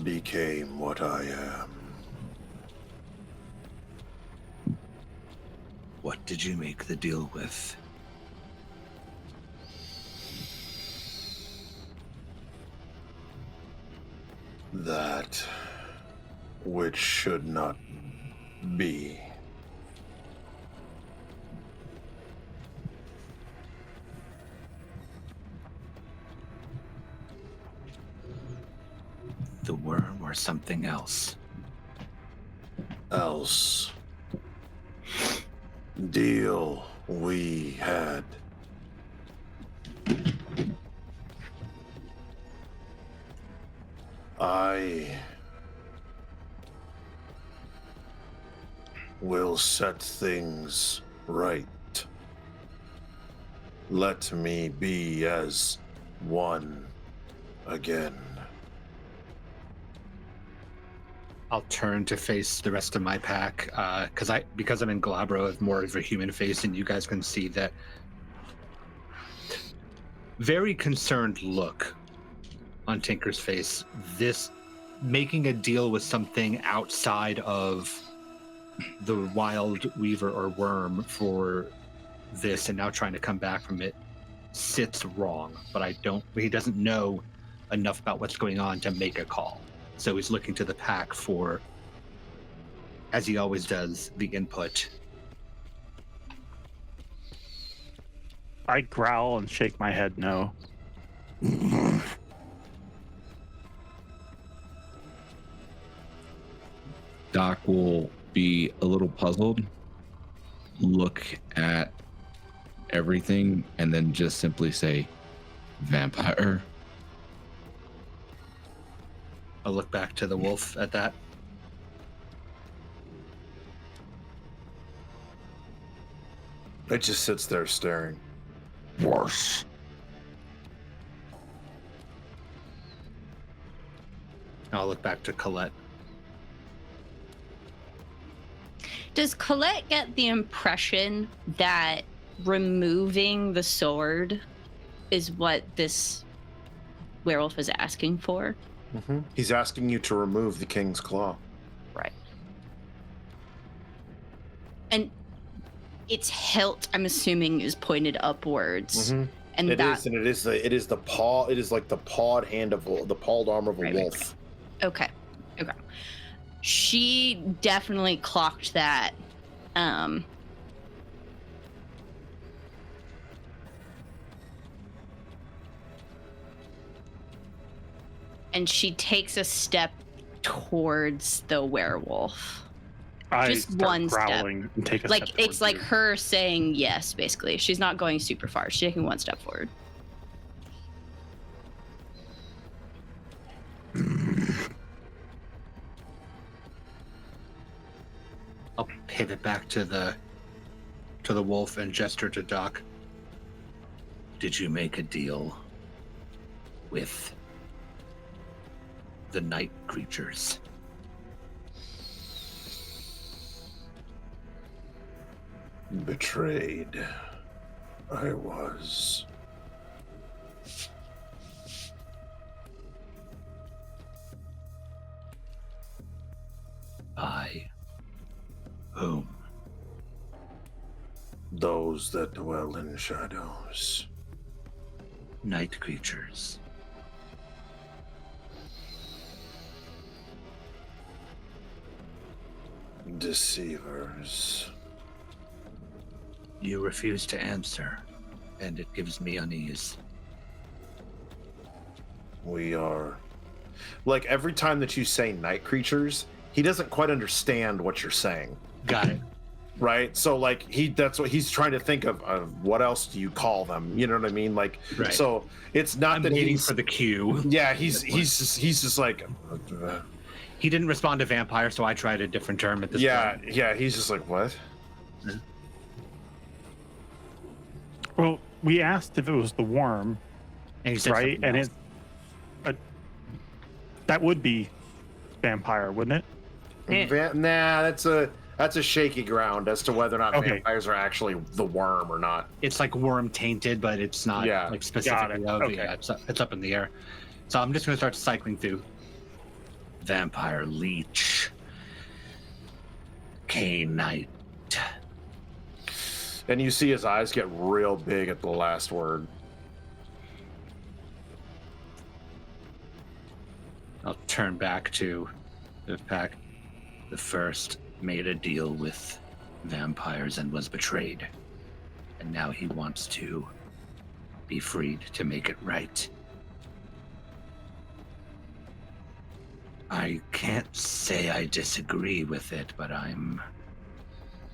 became what I am. What did you make the deal with? That which should not be. The worm or something else? Else. Deal we had. I will set things right. Let me be as one again. I'll turn to face the rest of my pack, because I'm in Glabro, I have more of a human face, and you guys can see that very concerned look on Tinker's face. This making a deal with something outside of the wild weaver or worm for this, and now trying to come back from it, sits wrong. But he doesn't know enough about what's going on to make a call. So he's looking to the pack for, as he always does, the input. I growl and shake my head no. Doc will be a little puzzled, look at everything, and then just simply say, vampire. I'll look back to the wolf at that. It just sits there staring. Worse. I'll look back to Colette. Does Colette get the impression that removing the sword is what this werewolf is asking for? Mm-hmm. He's asking you to remove the king's claw. Right. And its hilt, I'm assuming, is pointed upwards. Mm-hmm. And It is the paw. It is like the pawed arm of a Right, wolf. Okay. She definitely clocked that. And she takes a step towards the werewolf. I Just start one step. growling and take a Like step it's towards like you. her saying yes, basically. She's not going super far. She's taking one step forward. I'll pivot back to the wolf and gesture to Doc. Did you make a deal with the night creatures? Betrayed. I was. By whom? Those that dwell in shadows. Night creatures. Deceivers. You refuse to answer, and it gives me unease. We are. Like every time that you say night creatures, he doesn't quite understand what you're saying. Got it. right? So like that's what he's trying to think of what else do you call them? You know what I mean? Like, Right. so it's not I'm that waiting he's for the cue. yeah, he's just like He didn't respond to vampire, so I tried a different term at this point. yeah, he's just like, what? Well, we asked if it was the worm, And he said right? something And else. that would be vampire, wouldn't it? Nah, that's a shaky ground as to whether or not Okay. vampires are actually the worm or not. It's like worm tainted, but it's not Yeah. like specifically of Okay. yeah, it's up in the air. So I'm just gonna start cycling through. Vampire leech. K-Knight. And you see his eyes get real big at the last word. I'll turn back to the pack. The first made a deal with vampires and was betrayed. And now he wants to be freed to make it right. I can't say I disagree with it, but I'm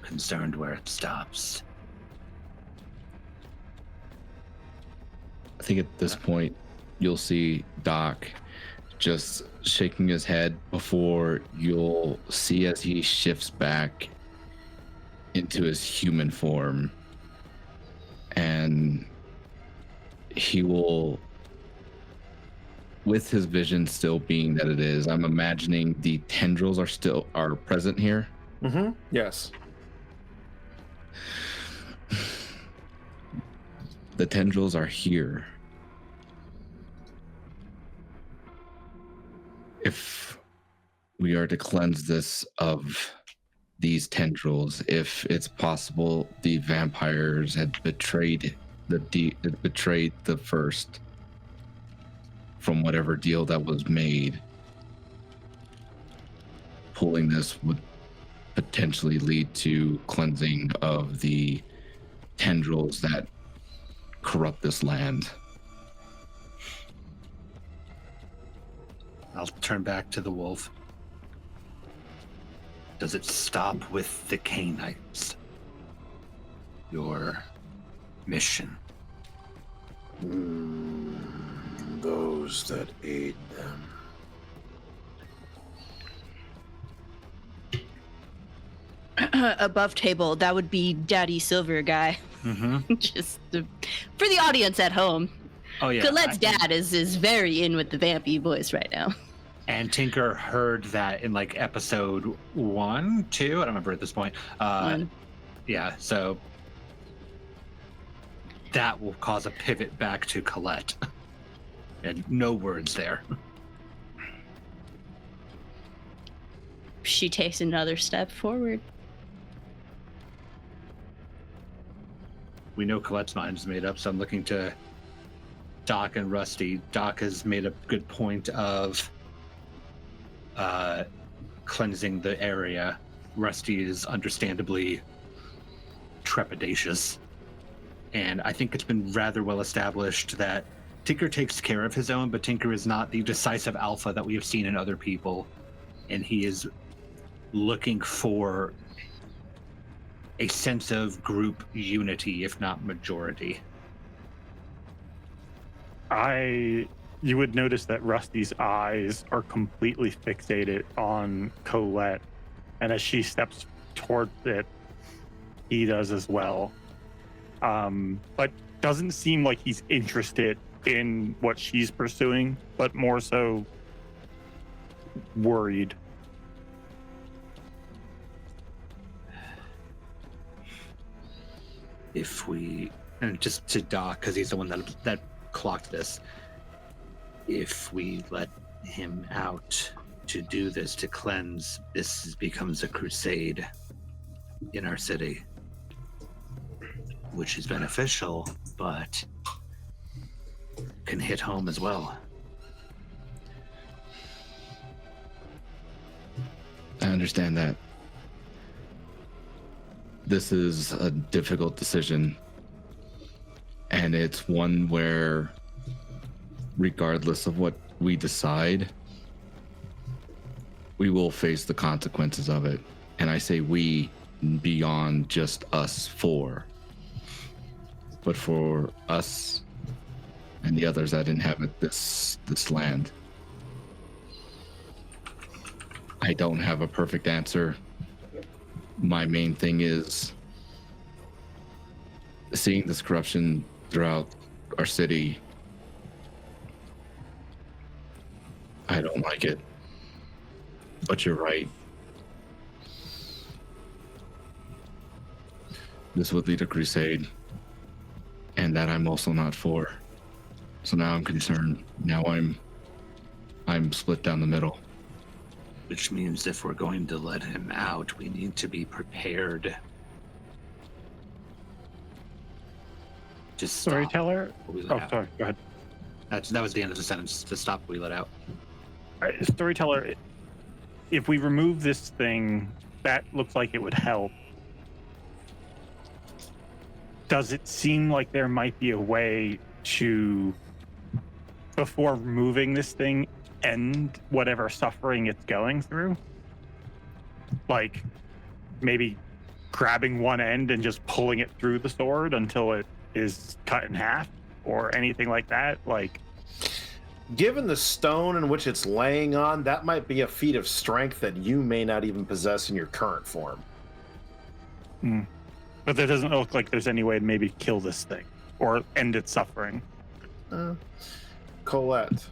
concerned where it stops. I think at this point, you'll see Doc just shaking his head before you'll see as he shifts back into his human form. And he will, with his vision still being that it is, I'm imagining the tendrils are present here. Mm-hmm. Yes. The tendrils are here. If we are to cleanse this of these tendrils, if it's possible the vampires had betrayed the first from whatever deal that was made, pulling this would potentially lead to cleansing of the tendrils that corrupt this land. I'll turn back to the wolf. Does it stop with the K-Knights? Your mission? Those that aid them. Above table, that would be Daddy Silver guy. Mm-hmm. Just for the audience at home. Oh yeah. Colette's dad is very in with the vampy voice right now. And Tinker heard that in like episode 1, 2. I don't remember at this point. Yeah, so that will cause a pivot back to Colette. And no words there. She takes another step forward. We know Colette's mind is made up, so I'm looking to Doc and Rusty. Doc has made a good point of cleansing the area. Rusty is understandably trepidatious. And I think it's been rather well established that Tinker takes care of his own, but Tinker is not the decisive alpha that we have seen in other people. And he is looking for a sense of group unity, if not majority. You would notice that Rusty's eyes are completely fixated on Colette, and as she steps towards it, he does as well. But doesn't seem like he's interested in what she's pursuing, but more so worried. If we And just to Doc, because he's the one that clocked this. if we let him out to do this, to cleanse, this becomes a crusade in our city, which is beneficial, but can hit home as well. I understand that. This is a difficult decision, and it's one where, regardless of what we decide, we will face the consequences of it. And I say we beyond just us four, but for us and the others that inhabit this land. I don't have a perfect answer. My main thing is seeing this corruption throughout our city. I don't like it. But you're right. This would lead a crusade, and that I'm also not for. So now I'm concerned. Now I'm split down the middle. Which means if we're going to let him out, we need to be prepared. Just stop. Storyteller? We let Oh, out. sorry. Go ahead. That was the end of the sentence. To stop, we let out. All right, Storyteller, if we remove this thing, that looks like it would help. Does it seem like there might be a way to, before removing this thing, end whatever suffering it's going through? Like, maybe grabbing one end and just pulling it through the sword until it is cut in half, or anything like that? Like, Given the stone in which it's laying on, that might be a feat of strength that you may not even possess in your current form. but there doesn't look like there's any way to maybe kill this thing or end its suffering. Colette,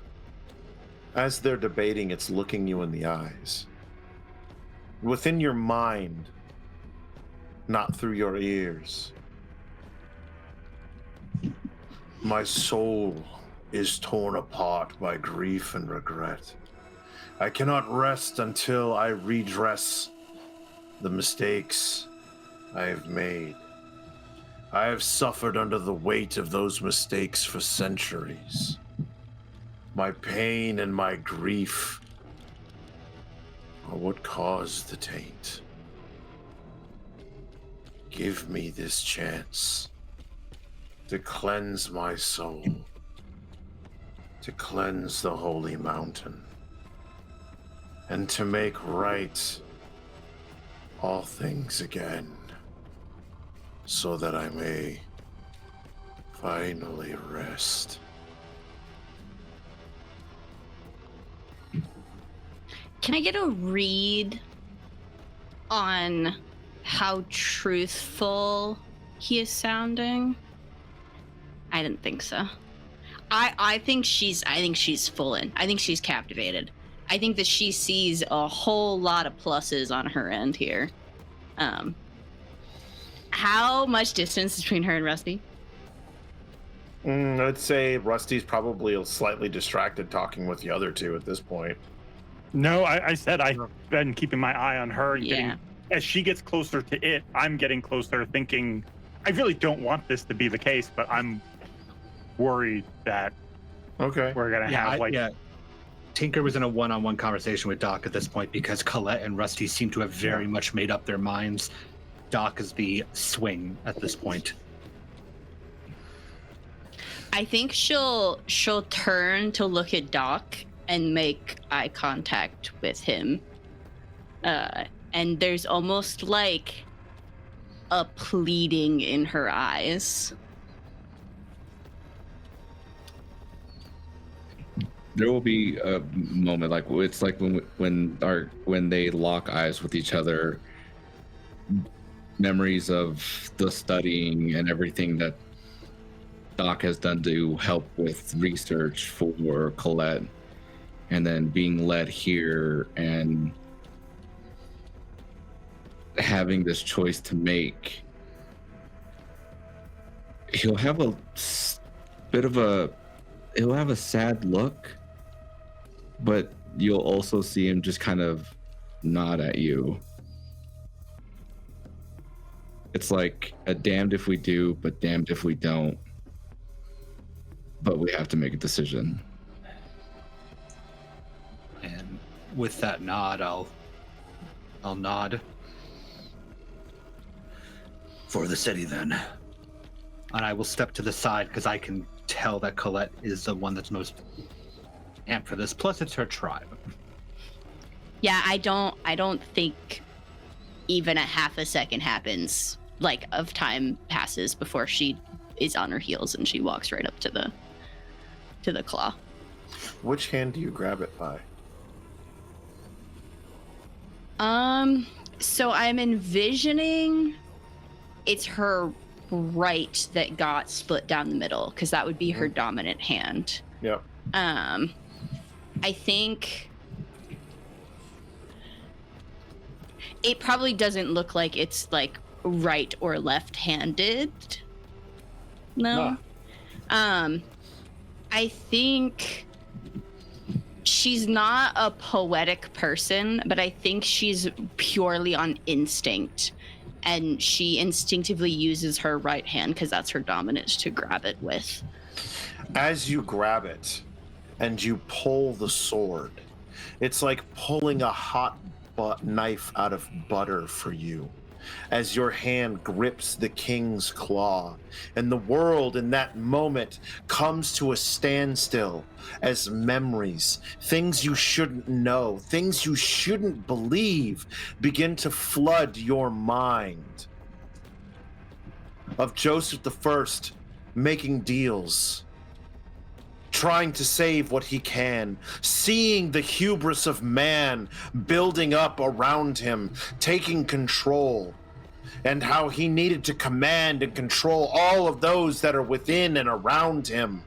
as they're debating, it's looking you in the eyes. Within your mind, not through your ears. My soul is torn apart by grief and regret. I cannot rest until I redress the mistakes I have made. I have suffered under the weight of those mistakes for centuries. My pain and my grief are what caused the taint. Give me this chance to cleanse my soul, to cleanse the holy mountain, and to make right all things again, so that I may finally rest. Can I get a read on how truthful he is sounding? I didn't think so. I think she's full in. I think she's captivated. I think that she sees a whole lot of pluses on her end here. How much distance between her and Rusty? I'd say Rusty's probably slightly distracted talking with the other two at this point. No, I said I've been keeping my eye on her. And Yeah. as she gets closer to it, I'm getting closer, thinking, I really don't want this to be the case, but I'm worried that Okay. we're going to have Tinker was in a one-on-one conversation with Doc at this point because Colette and Rusty seem to have very much made up their minds. Doc is the swing at this point. I think she'll turn to look at Doc and make eye contact with him. And there's almost like a pleading in her eyes. There will be a moment like it's like when they lock eyes with each other. Memories of the studying and everything that Doc has done to help with research for Colette, and then being led here and having this choice to make. He'll have a sad look, but you'll also see him just kind of nod at you. It's like a damned if we do, but damned if we don't. But we have to make a decision. And with that nod, I'll nod. For the city, then. And I will step to the side because I can tell that Colette is the one that's most amped for this. Plus, it's her tribe. Yeah, I don't think even a half a second happens, like of time passes before she is on her heels and she walks right up to the claw. Which hand do you grab it by? So I'm envisioning it's her right that got split down the middle, because that would be her dominant hand. Yep. I think it probably doesn't look like it's like right or left-handed. No. I think she's not a poetic person, but I think she's purely on instinct, and she instinctively uses her right hand because that's her dominant to grab it with. As you grab it and you pull the sword, it's like pulling a hot knife out of butter for you. As your hand grips the king's claw, and the world in that moment comes to a standstill as memories, things you shouldn't know, things you shouldn't believe begin to flood your mind. Of Joseph I making deals, trying to save what he can, seeing the hubris of man building up around him, taking control, and how he needed to command and control all of those that are within and around him,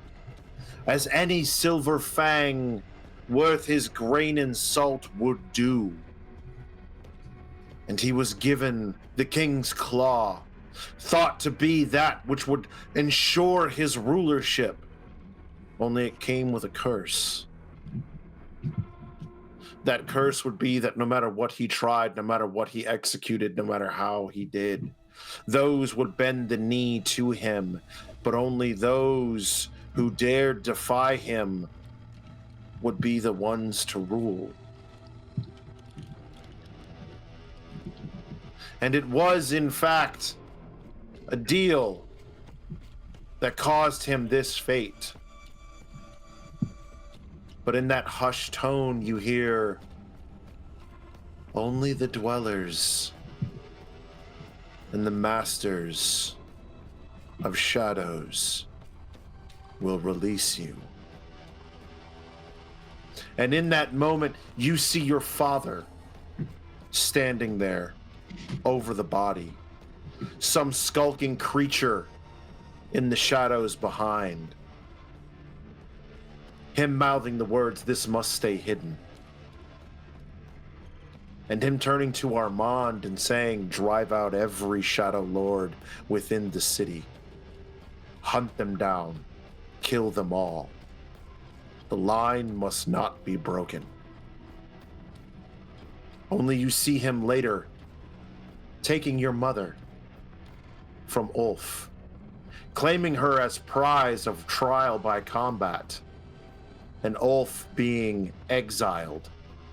as any silver fang worth his grain and salt would do. And he was given the king's claw, thought to be that which would ensure his rulership. Only it came with a curse. That curse would be that no matter what he tried, no matter what he executed, no matter how he did, those would bend the knee to him, but only those who dared defy him would be the ones to rule. And it was, in fact, a deal that caused him this fate. But in that hushed tone, you hear, only the dwellers and the masters of shadows will release you. And in that moment, you see your father standing there over the body, some skulking creature in the shadows behind. Him mouthing the words, "This must stay hidden." And him turning to Armand and saying, "Drive out every shadow lord within the city. Hunt them down. Kill them all. The line must not be broken." Only you see him later taking your mother from Ulf, claiming her as prize of trial by combat, and Ulf being exiled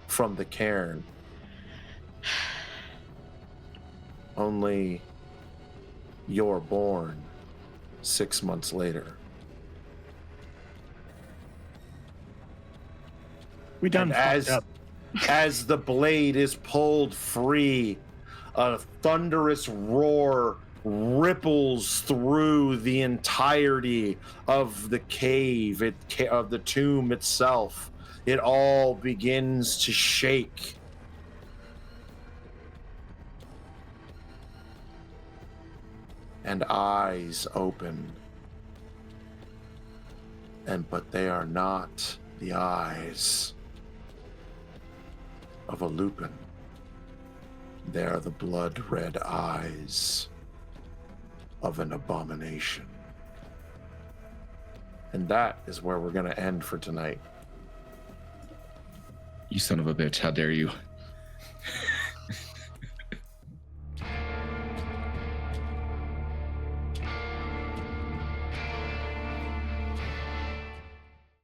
from the cairn. Only you're born 6 months later. We done And as the blade is pulled free, a thunderous roar ripples through the entirety of the cave, of the tomb itself. It all begins to shake. And eyes open. But they are not the eyes of a Lupin. They are the blood-red eyes of an abomination. And that is where we're going to end for tonight. You son of a bitch, how dare you?